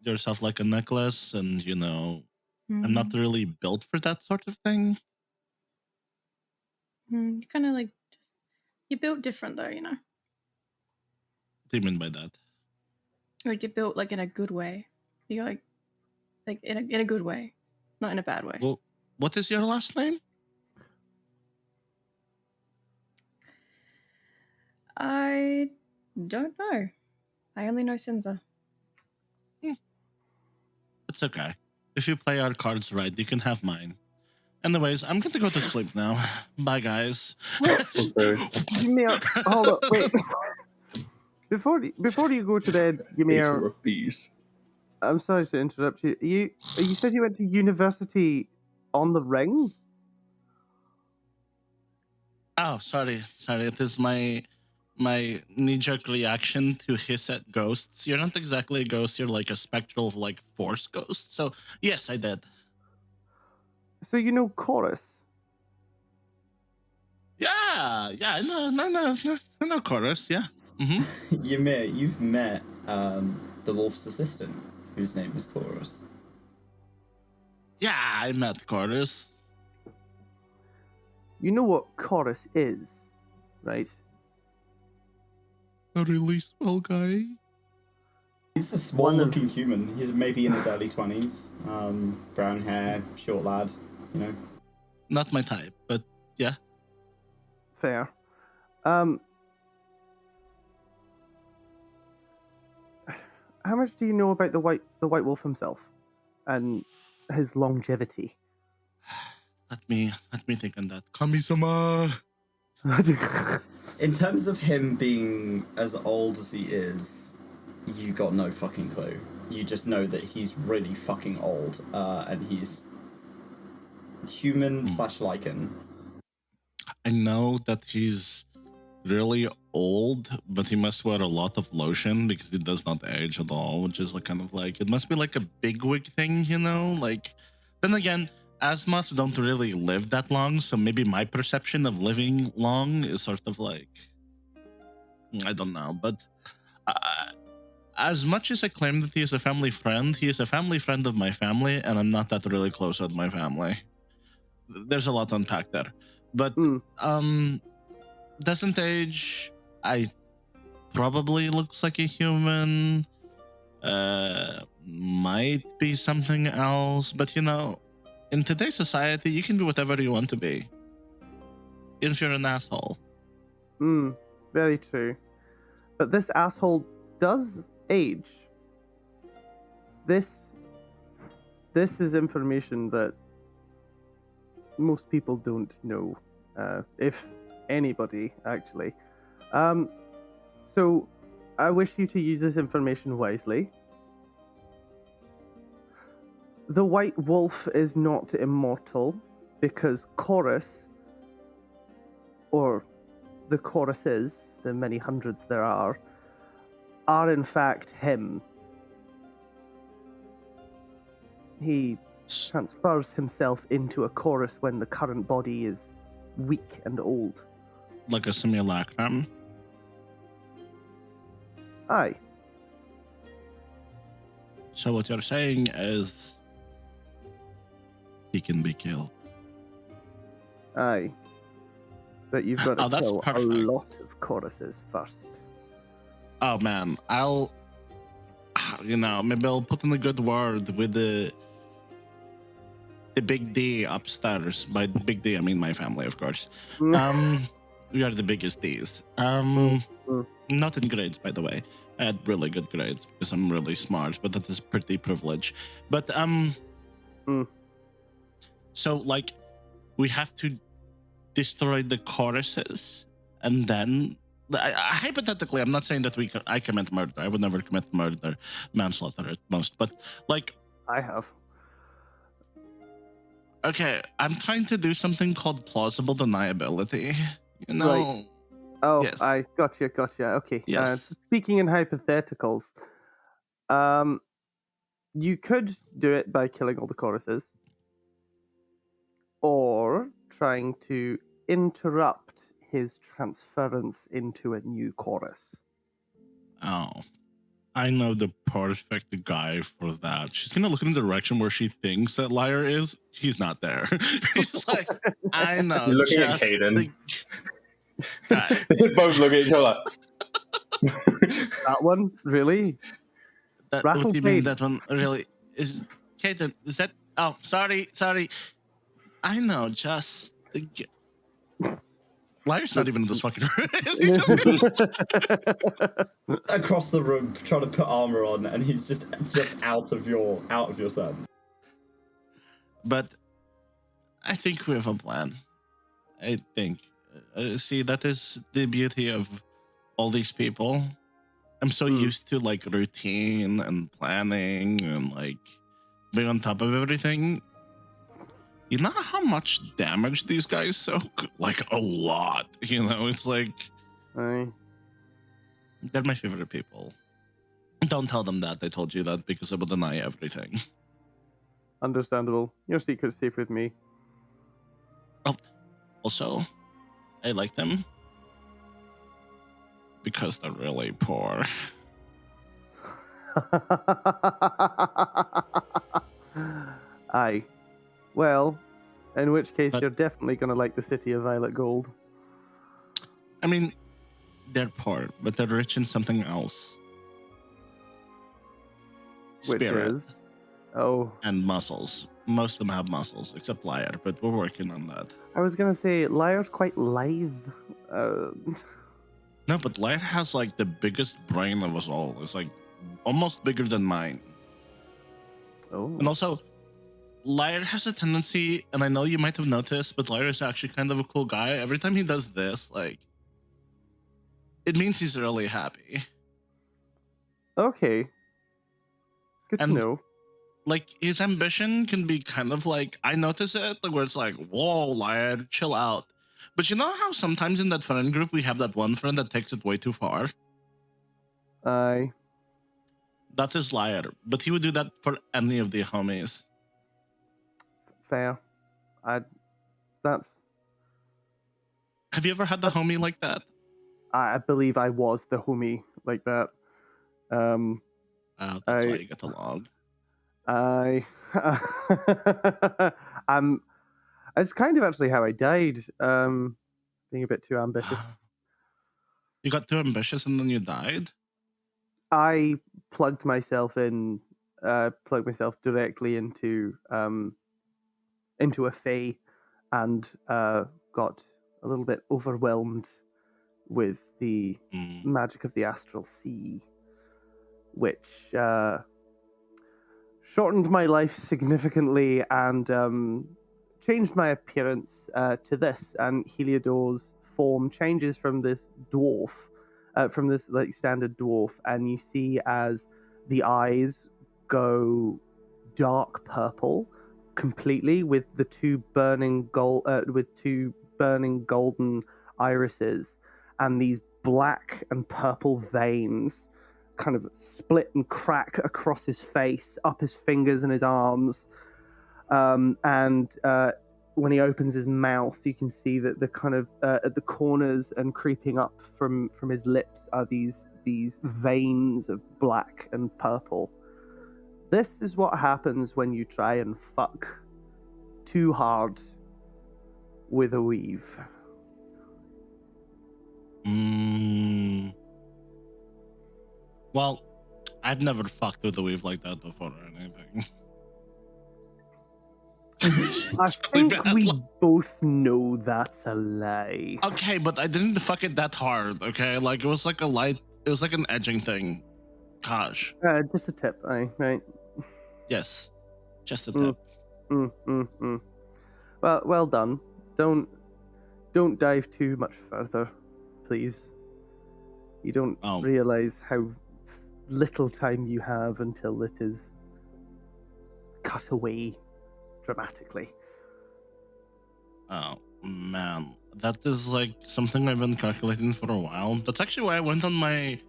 yourself like a necklace, and you know, I'm not really built for that sort of thing. You kind of like just you're built different though, you know. What do you mean by that? Like you're built like in a good way. You like in a good way, not in a bad way. Well, what is your last name? I don't know. I only know Sinza. It's okay. If you play our cards right, you can have mine. Anyways, I'm going to go to sleep now. Bye, guys. Okay. Ymir, hold on, wait. Before you go to bed, Eater Ymir, of bees. I'm sorry to interrupt you. You said you went to university on the ring? Oh, sorry. It is my knee-jerk reaction to hiss at ghosts. You're not exactly a ghost. You're like a spectral, like, force ghost. So, yes, I did. So you know Chorus? Yeah, I know chorus, yeah. Mm-hmm. Ymir, you've met the wolf's assistant, whose name is Chorus. Yeah, I met chorus. You know what Chorus is, right? A really small guy. He's a small-looking human. He's maybe in his early 20s. Brown hair, short lad, you know. Not my type, but yeah. Fair. How much do you know about the White Wolf himself and his longevity? Let me think on that. Kami-sama. In terms of him being as old as he is, you got no fucking clue. You just know that he's really fucking old, and he's human / lichen. I know that he's really old, but he must wear a lot of lotion because he does not age at all, which is like kind of like, it must be like a bigwig thing, you know? Like, then again, Asmoths don't really live that long, so maybe my perception of living long is sort of like, I don't know, but as much as I claim that he is a family friend of my family, and I'm not that really close with my family. There's a lot to unpack there. But, doesn't age. I probably looks like a human. Might be something else, but you know, in today's society, you can be whatever you want to be. Even if you're an asshole. Very true. But this asshole does age. This is information that most people don't know, if anybody, actually. So I wish you to use this information wisely. The White Wolf is not immortal because Chorus, or the choruses, the many hundreds there are in fact him. He transfers himself into a chorus when the current body is weak and old. Like a simulacrum? Aye. So what you're saying is he can be killed. Aye. But you've got to that's kill perfect. a lot of choruses first. Oh man, I'll, maybe I'll put in a good word with the big D upstairs. By the big D, I mean my family, of course. We are the biggest Ds. Not in grades, by the way. I had really good grades because I'm really smart, but that is pretty privilege. But so like we have to destroy the choruses, and then hypothetically, I'm not saying that I commit murder. I would never commit murder, manslaughter at most. But like I have. Okay, I'm trying to do something called plausible deniability. Right. Oh, yes. I gotcha. Okay. Yes. Speaking in hypotheticals, you could do it by killing all the choruses, or trying to interrupt his transference into a new chorus. Oh, I know the perfect guy for that. She's gonna look in the direction where she thinks that Lyre is. He's not there. He's just like, I know. You're looking at Kaiden. They both look at each other. That one, really? What do you mean that one really is? Kaiden, is that? Oh, sorry. I know. Just Lyre's not even in this fucking room. Across the room, trying to put armor on, and he's just out of your sense. But I think we have a plan. I think. See, that is the beauty of all these people. I'm so used to like routine and planning and like being on top of everything. You know how much damage these guys soak? Like a lot. It's like Aye. They're my favorite people. Don't tell them that I told you that because I will deny everything. Understandable. Your secret's safe with me. Oh, also, I like them because they're really poor. Aye. Well, in which case you're definitely going to like the city of Violet Gold. I mean, they're poor, but they're rich in something else. Spirit. Which is? Oh. And muscles. Most of them have muscles, except Lyre, but we're working on that. I was going to say, Lyre's quite lithe. No, but Lyre has like the biggest brain of us all. It's like almost bigger than mine. Oh. And also, Lyre has a tendency, and I know you might have noticed, but Lyre is actually kind of a cool guy. Every time he does this, like, it means he's really happy. Okay. Good to know. Like, his ambition can be kind of like, I notice it, like, where it's like, whoa, Lyre, chill out. But you know how sometimes in that friend group, we have that one friend that takes it way too far? Aye. That is Lyre, but he would do that for any of the homies. Fair. That's... Have you ever had the homie like that? I believe I was the homie like that. That's why you get along. It's kind of actually how I died. Being a bit too ambitious. You got too ambitious and then you died? I plugged myself directly into a 𝘏𝘮 and got a little bit overwhelmed with the magic of the astral sea, which shortened my life significantly and changed my appearance to this. And Heliodor's form changes from this dwarf, from this like standard dwarf, and you see as the eyes go dark purple completely with the two burning golden irises, and these black and purple veins kind of split and crack across his face, up his fingers and his arms. And when he opens his mouth, you can see that the kind of at the corners and creeping up from his lips are these veins of black and purple. This is what happens when you try and fuck too hard with a weave. Well, I've never fucked with a weave like that before or anything. I think we both know that's a lie. Okay, but I didn't fuck it that hard, okay? Like, it was like an edging thing. Gosh. Just a tip, right? Yes, just a tip. Well done. Don't dive too much further, please. You don't realize how little time you have until it is cut away dramatically. Oh man, that is like something I've been calculating for a while. That's actually why I went on my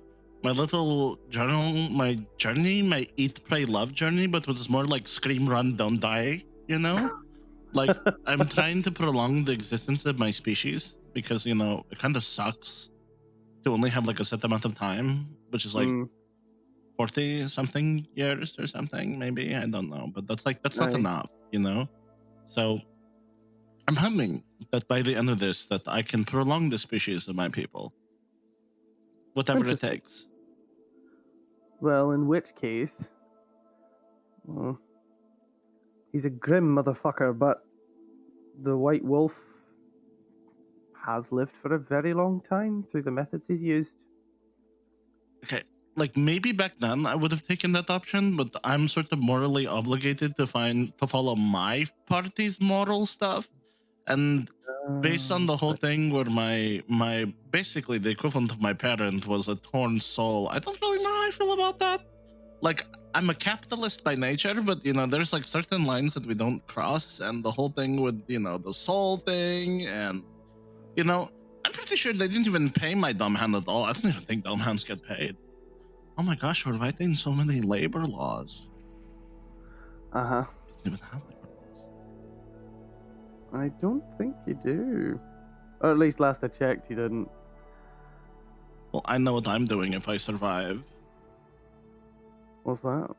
little journal, my journey, my eat, pray, love journey, but it was more like scream, run, don't die, you know? Like, I'm trying to prolong the existence of my species because, you know, it kind of sucks to only have like a set amount of time, which is like 40 something years or something, maybe, I don't know, but that's not enough, you know? So I'm hoping that by the end of this that I can prolong the species of my people, whatever it takes. Well, in which case, well, he's a grim motherfucker, but the white wolf has lived for a very long time through the methods he's used. Okay, like maybe back then I would have taken that option, but I'm sort of morally obligated to follow my party's moral stuff. And based on the whole thing where my basically the equivalent of my parent was a torn soul, I don't really know how I feel about that. Like, I'm a capitalist by nature, but you know, there's like certain lines that we don't cross, and the whole thing with, you know, the soul thing, and you know, I'm pretty sure they didn't even pay my dumb hand at all. I don't even think dumb hands get paid. Oh my gosh, we're writing so many labor laws. Uh-huh. Didn't even have labor laws. I don't think you do. Or at least last I checked, you didn't. Well, I know what I'm doing if I survive. What's that?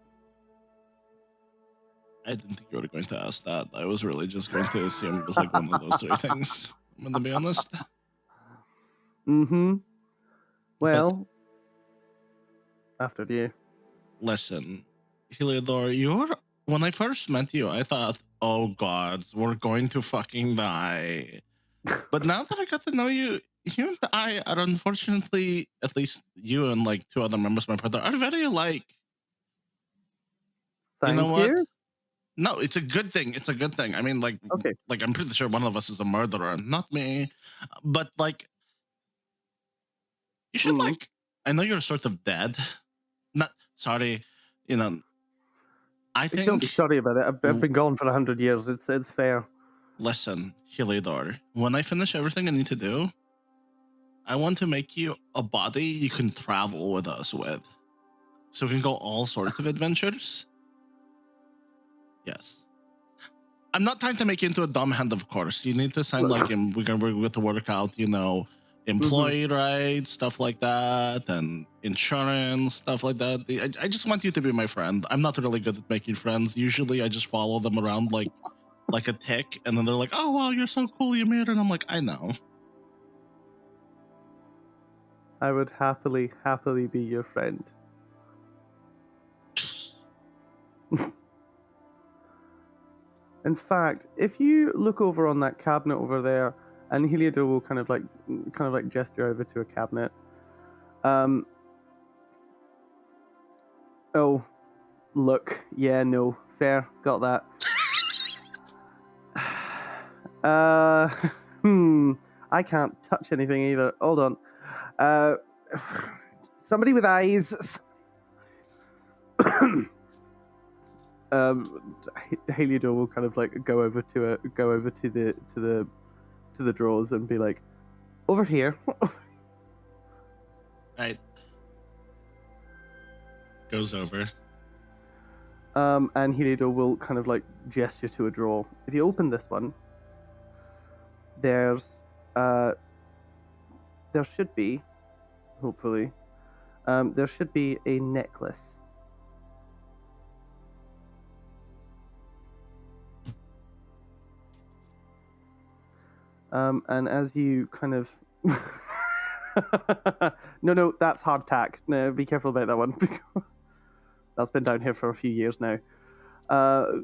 I didn't think you were going to ask that. I was really just going to assume it was like one of those three things. I'm going to be honest. Mm-hmm. Well, after you. Listen, Heliodor, when I first met you, I thought, oh gods, we're going to fucking die. But now that I got to know you, you and I are unfortunately, at least you and like two other members of my party, are very alike. Thank you know what? you. No, it's a good thing. It's a good thing. I mean, like, Okay. like I'm pretty sure one of us is a murderer, not me. But like, you should like. I know you're sort of dead. Not sorry. You know, I think. Don't be sorry about it. I've been gone for 100 years. It's fair. Listen, Heliodor, when I finish everything I need to do, I want to make you a body you can travel with us with, so we can go all sorts of adventures. Yes. I'm not trying to make you into a dumb hand, of course. You need to sign like we're going to work out, you know, employee rights, stuff like that, and insurance, stuff like that. I just want you to be my friend. I'm not really good at making friends. Usually I just follow them around like a tick, and then they're like, oh wow, you're so cool, Ymir, and I'm like, I know. I would happily be your friend. In fact, if you look over on that cabinet over there, and Heliodor will kind of like gesture over to a cabinet. Oh, look. Yeah, no, fair. Got that. I can't touch anything either. Hold on. Somebody with eyes. Heliodor will kind of like go over to the drawers and be like, over here. Right. Goes over. And Heliodor will kind of like gesture to a drawer. If you open this one, there should be, hopefully, there should be a necklace. And as you kind of no, that's hardtack. No, be careful about that one. That's been down here for a few years now. So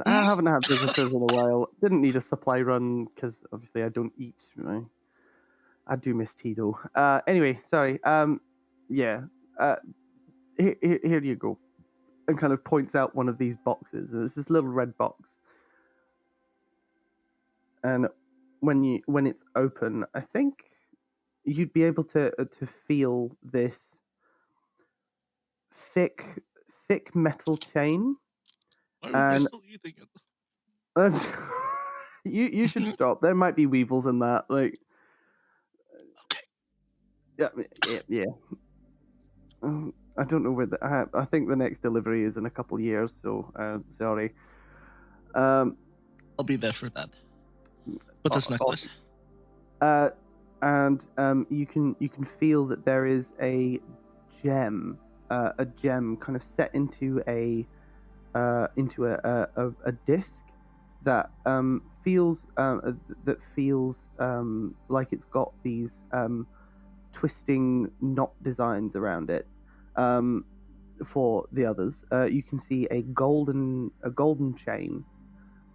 I haven't had visitors in a while. Didn't need a supply run because obviously I don't eat. Right? I do miss tea though. Anyway, sorry. Yeah. Here you go. And kind of points out one of these boxes. It's this little red box. And when it's open, I think you'd be able to feel this thick metal chain. And you should stop. There might be weevils in that. Like, yeah. I don't know where I think the next delivery is in a couple of years. So sorry. I'll be there for that. What's this necklace? And you can feel that there is a gem kind of set into a disc that feels like it's got these twisting knot designs around it. For the others, you can see a golden chain,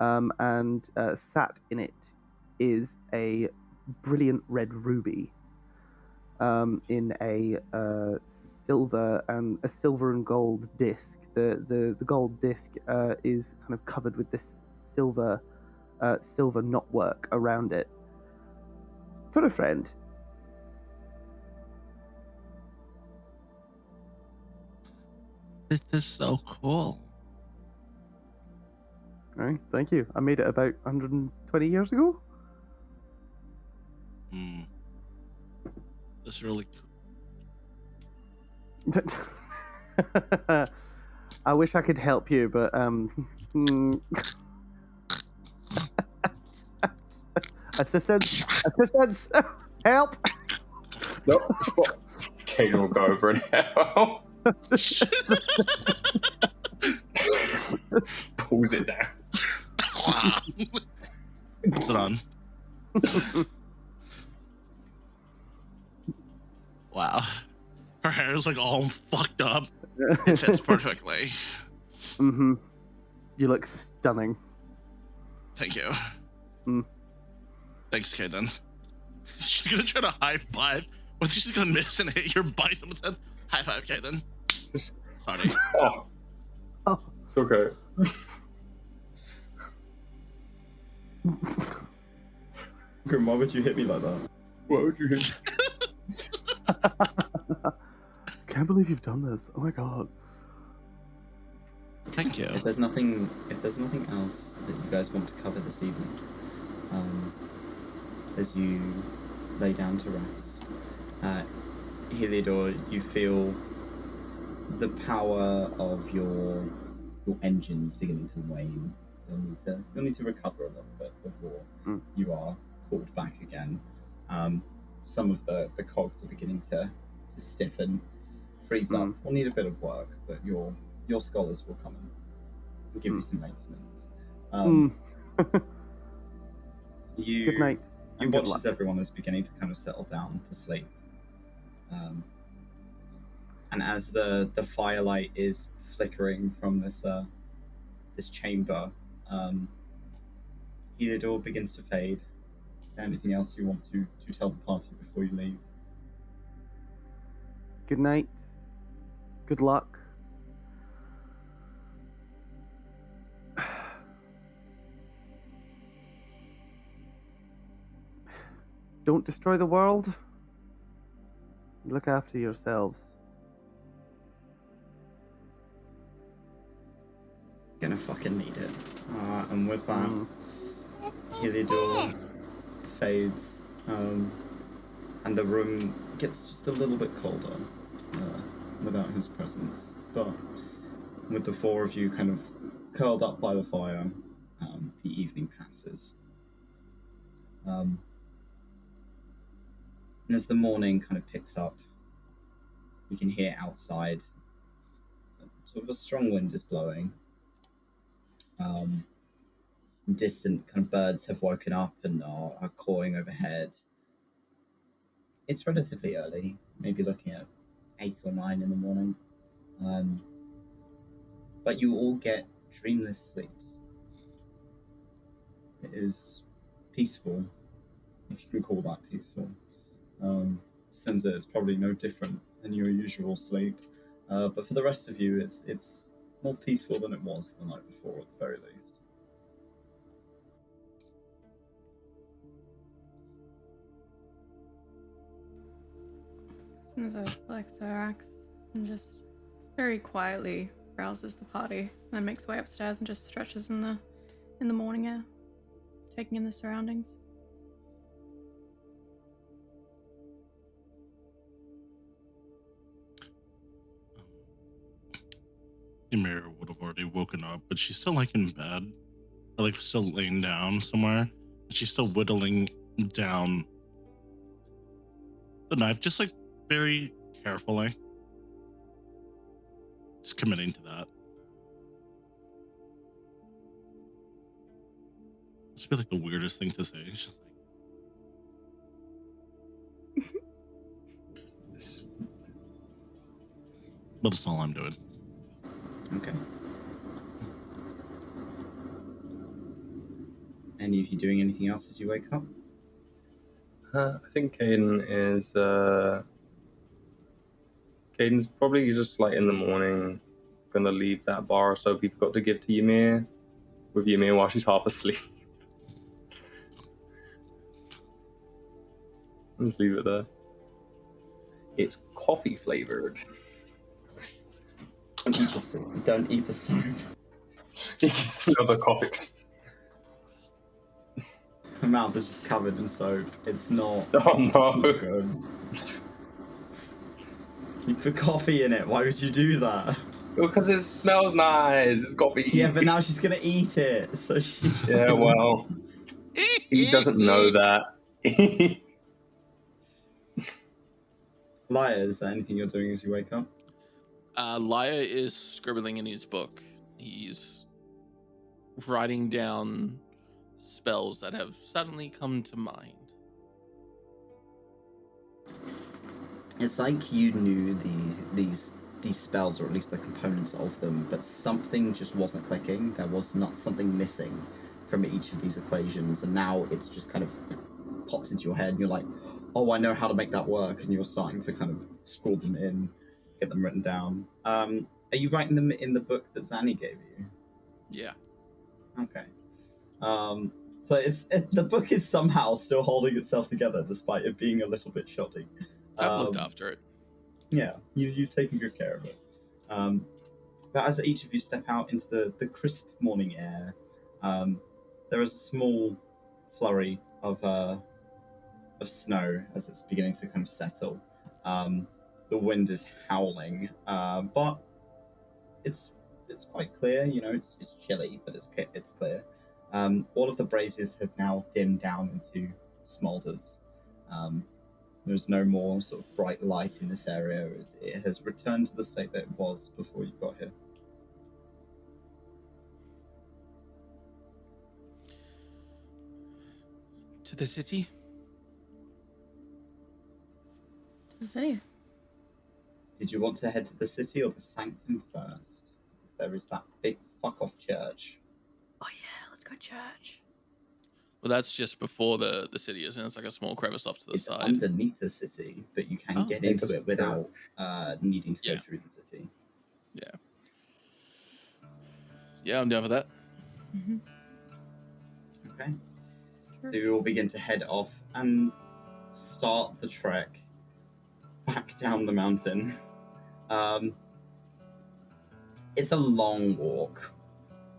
and sat in it is a brilliant red ruby, in a silver and gold disc. The gold disc is kind of covered with this silver knotwork around it. For a friend. This is so cool. All right, thank you. I made it about 120 years ago. That's really cool. I wish I could help you, but assistance, help! Nope. Kaiden will go over and help. Pulls it down. Puts it on. Wow. Her hair is like all fucked up. It fits perfectly. Mm-hmm. You look stunning. Thank you. Mm. Thanks, Kaiden. She's gonna try to high five, but she's gonna miss and hit your bicep instead. High five, Kaiden. Sorry. Oh. It's okay. Grim, why would you hit me like that? Why would you hit me? Can't believe you've done this. Oh my god. Thank you. If there's nothing else that you guys want to cover this evening, as you lay down to rest, Heliodor, you feel the power of your engines beginning to wane. So you'll need to recover a little bit before you are called back again. Some of the cogs are beginning to stiffen, freeze up. We'll need a bit of work, but your scholars will come and give you some maintenance. Good night. You watch as everyone is beginning to kind of settle down to sleep. And as the firelight is flickering from this chamber, Heliodor begins to fade. there anything else you want to tell the party before you leave? Good night. Good luck. Don't destroy the world. Look after yourselves. Gonna fucking need it. And with that, Heliodor fades, and the room gets just a little bit colder without his presence. But with the four of you kind of curled up by the fire, the evening passes. And as the morning kind of picks up, you can hear outside sort of a strong wind is blowing. Distant kind of birds have woken up and are cawing overhead. It's relatively early, maybe looking at 8 or 9 in the morning. But you all get dreamless sleeps. It is peaceful, if you can call that peaceful. Sinza is probably no different than your usual sleep. But for the rest of you, it's more peaceful than it was the night before, at the very least. Sinza collects her axe and just very quietly rouses the party, then makes her way upstairs and just stretches in the morning air, taking in the surroundings. Ymir would have already woken up, but she's still like in bed, or like still laying down somewhere. And she's still whittling down the knife, just like very carefully. Just committing to that. It's be like the weirdest thing to say. She's like, but that's all I'm doing. Okay. Any of you doing anything else as you wake up? I think Kaiden is. Kaiden's probably just like in the morning, gonna leave that bar of soap he forgot to give to Ymir with Ymir while she's half asleep. Just leave it there. It's coffee flavored. Don't eat the soap. You can smell the coffee. Her mouth is just covered in soap. It's not. Oh no! It's not good. You put coffee in it. Why would you do that? Because it smells nice. It's coffee. Yeah, but now she's gonna eat it. So she. Yeah, well, he doesn't know that. Lyre, is there anything you're doing as you wake up? Lyre is scribbling in his book. He's writing down spells that have suddenly come to mind. It's like you knew these spells, or at least the components of them, but something just wasn't clicking. There was not something missing from each of these equations, and now it's just kind of pops into your head, and you're like, oh, I know how to make that work, and you're starting to kind of scroll them in, get them written down. Are you writing them in the book that Zanny gave you? Yeah. Okay. So the book is somehow still holding itself together, despite it being a little bit shoddy. I've looked after it. Yeah, you've taken good care of it. But as each of you step out into the crisp morning air, there is a small flurry of snow as it's beginning to kind of settle. The wind is howling, but it's quite clear. You know, it's chilly, but it's clear. All of the braziers has now dimmed down into smoulders. There's no more sort of bright light in this area. It has returned to the state that it was before you got here. To the city? To the city. Did you want to head to the city or the sanctum first? Because there is that big fuck-off church. Oh yeah, let's go to church. Well, that's just before the city, isn't it? It's like a small crevice off to the It's side. underneath the city, but you can Oh. get Okay, into just it without needing to Yeah. go through the city. Yeah, I'm down for that. Okay. So we will begin to head off and start the trek back down the mountain. It's a long walk.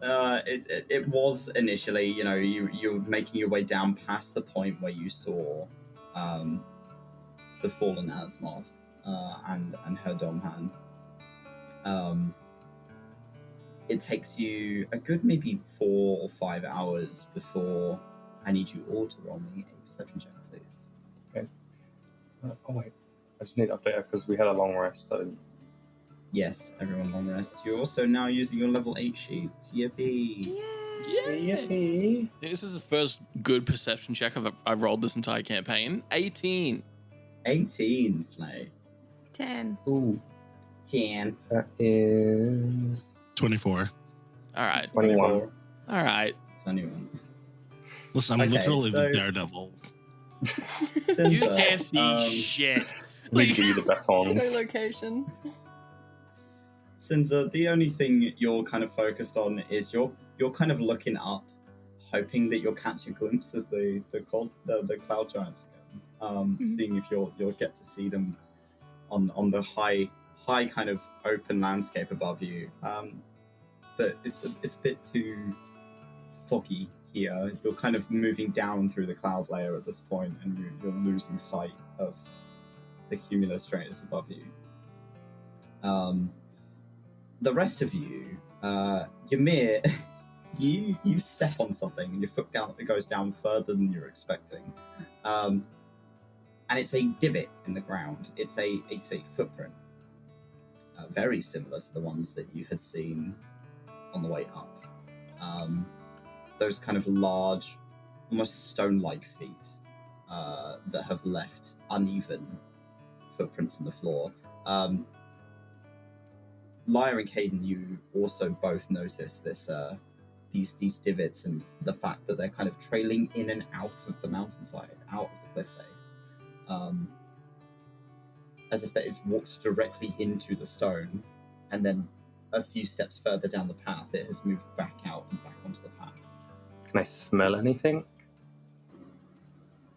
It was initially, you're making your way down past the point where you saw the fallen Asmoth and her Domhan. It takes you a good maybe 4 or 5 hours before I need you all to roll me a perception check, please. Oh wait, I just need to update her because we had a long rest. I didn't... Yes, everyone long rest. You're also now using your level 8 sheets. Yippee! Yay. This is the first good perception check I've rolled this entire campaign. 18. 18, Slay. 10. Ooh, 10. that is 24. All right. 21. All right. 21. Listen, I'm Okay, literally so- the daredevil. Sinza, You can't see shit. We give you the batons. location. Sinza, the only thing you're kind of focused on is you're kind of looking up, hoping that you'll catch a glimpse of the cloud giants again. Seeing if you'll get to see them on the high kind of open landscape above you. But it's a bit too foggy here. You're kind of moving down through the cloud layer at this point, and you're losing sight of the 𝘞𝘭𝘮 above you. The rest of you, Ymir, you step on something and your foot goes down further than you're expecting. And it's a divot in the ground. It's a footprint. Very similar to the ones that you had seen on the way up. Those kind of large, almost stone-like feet that have left uneven footprints in the floor. Lyre and Kaiden, you also both notice this, these divots and the fact that they're kind of trailing in and out of the mountainside, out of the cliff face, as if that is walked directly into the stone, and then a few steps further down the path, it has moved back out and back onto the path. Can I smell anything?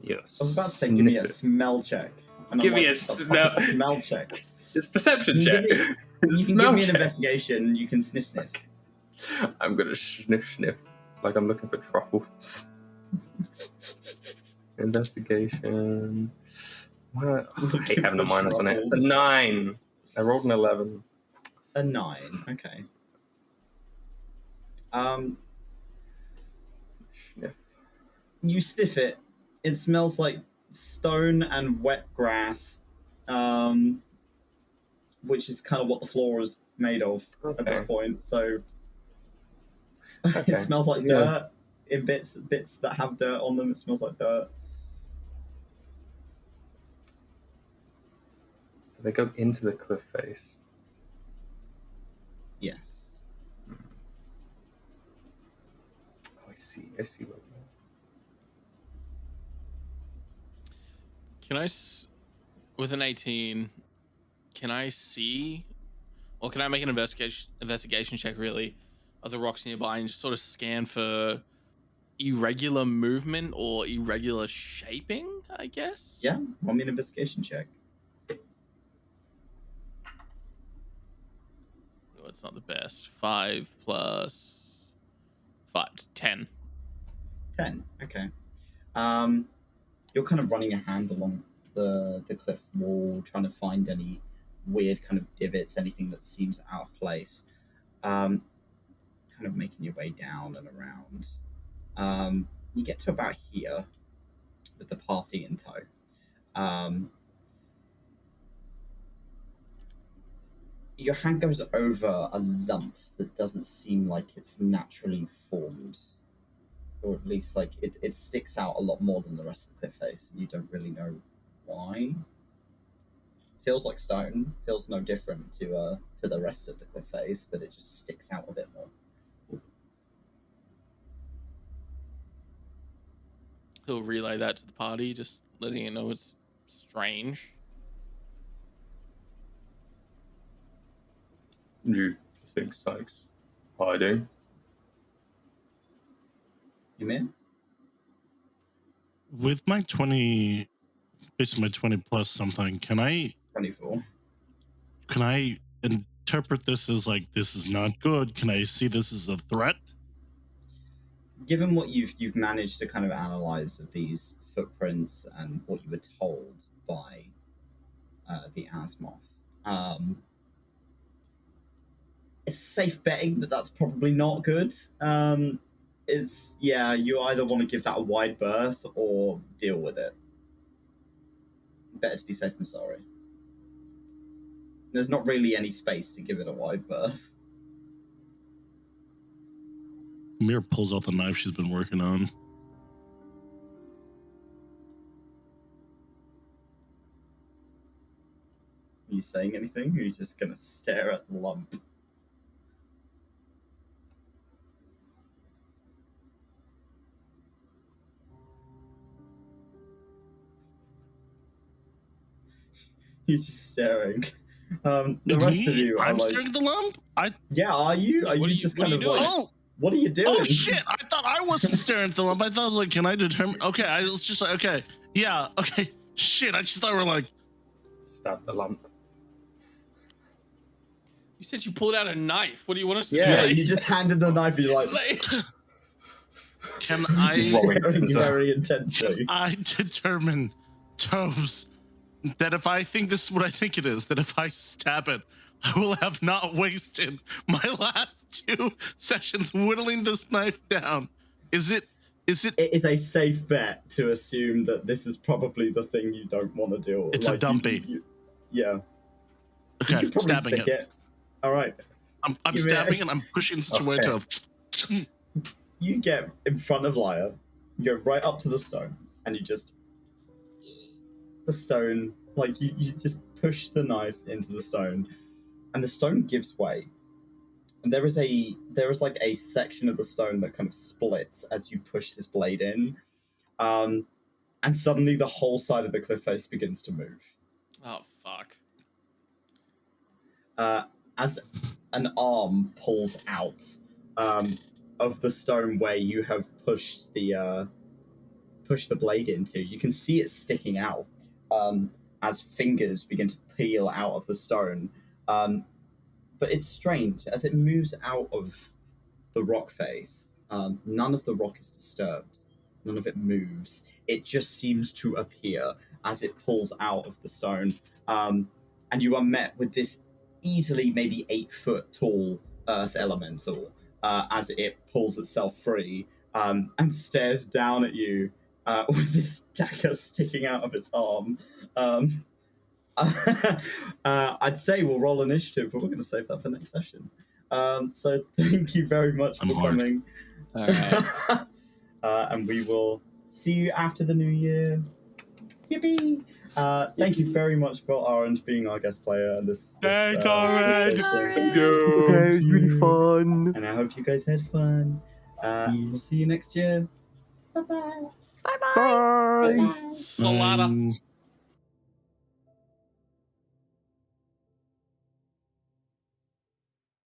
Yes. I was about to say, give me a smell check. And Give I'm me like, a "What the fuck is smell check. It's perception You check. can give It's You can smell give me an check. investigation, you can sniff. I'm gonna sniff like I'm looking for truffles. Investigation. What? I hate having a minus on it. It's a 9. I rolled an 11. A 9, okay. Sniff. You sniff it. It smells like stone and wet grass, which is kind of what the floor is made of at this Okay. point. So Okay. it smells like Yeah. dirt in bits that have dirt on them. It smells like dirt. They go into the cliff face. Yes. Oh, I see what you mean. Can I, with an 18, can I see, or can I make an investigation check really of the rocks nearby and just sort of scan for irregular movement or irregular shaping, I guess? Yeah, roll me an investigation check. Oh, it's not the best. 5 plus 5, 10. 10, okay. You're kind of running a hand along the cliff wall, trying to find any weird kind of divots, anything that seems out of place. Kind of making your way down and around. You get to about here with the party in tow. Your hand goes over a lump that doesn't seem like it's naturally formed. Or at least, like, it sticks out a lot more than the rest of the cliff face, and you don't really know why. Feels like stone, feels no different to the rest of the cliff face, but it just sticks out a bit more. he'll relay that to the party, just letting it know it's strange. Do you think Sykes hiding? Ymir? With my 20, basically my 20 plus something, can I 24. interpret this as like, this is not good? Can I see this as a threat? Given what you've managed to kind of analyze of these footprints and what you were told by the Asmoth, it's safe betting that that's probably not good. It's, yeah, you either want to give that a wide berth or deal with it. Better to be safe than sorry. There's not really any space to give it a wide berth. Ymir pulls out the knife she's been working on. Are you saying anything, or are you just going to stare at the lump? You're just staring. The rest of you are I'm like, staring at the lump? yeah, are you? Are you just kind of like, Oh, what are you doing? oh shit, I thought I wasn't staring at the lump. I thought I was like, can I determine? Okay, I was just like, okay, yeah, okay, shit, I just thought we were like, Stab the lump. You said you pulled out a knife. What do you want us to Yeah, do? you just handed the knife, and you're like, can I, staring very intensely. can I determine, Tobes, that if I think this is what I think it is, that if I stab it, I will have not wasted my last 2 sessions whittling this knife down. Is it? It is a safe bet to assume that this is probably the thing you don't want to deal with. It's a dumpy. Yeah. Okay, You could probably stabbing stick it. All right. I'm You stabbing may- and I'm pushing in such a way to. You get in front of Lyre, you go right up to the stone, and you just... The stone, like, you just push the knife into the stone, and the stone gives way. And there is like a section of the stone that kind of splits as you push this blade in. And suddenly the whole side of the cliff face begins to move. Oh, fuck. As an arm pulls out of the stone where you have pushed the blade into. You can see it sticking out as fingers begin to peel out of the stone. But it's strange, as it moves out of the rock face, none of the rock is disturbed. None of it moves. It just seems to appear as it pulls out of the stone. And you are met with this easily maybe 8-foot tall earth elemental as it pulls itself free and stares down at you with this dagger sticking out of its arm. I'd say we'll roll initiative, but we're going to save that for next session. So thank you very much for coming. All right. And we will see you after the new year. Yippee! Thank you very much for Orange being our guest player. Thanks, Orange. session. Orange. Okay, it was really fun. And I hope you guys had fun. We'll see you next year. Bye-bye. Bye-bye. Bye. Bye. Salada.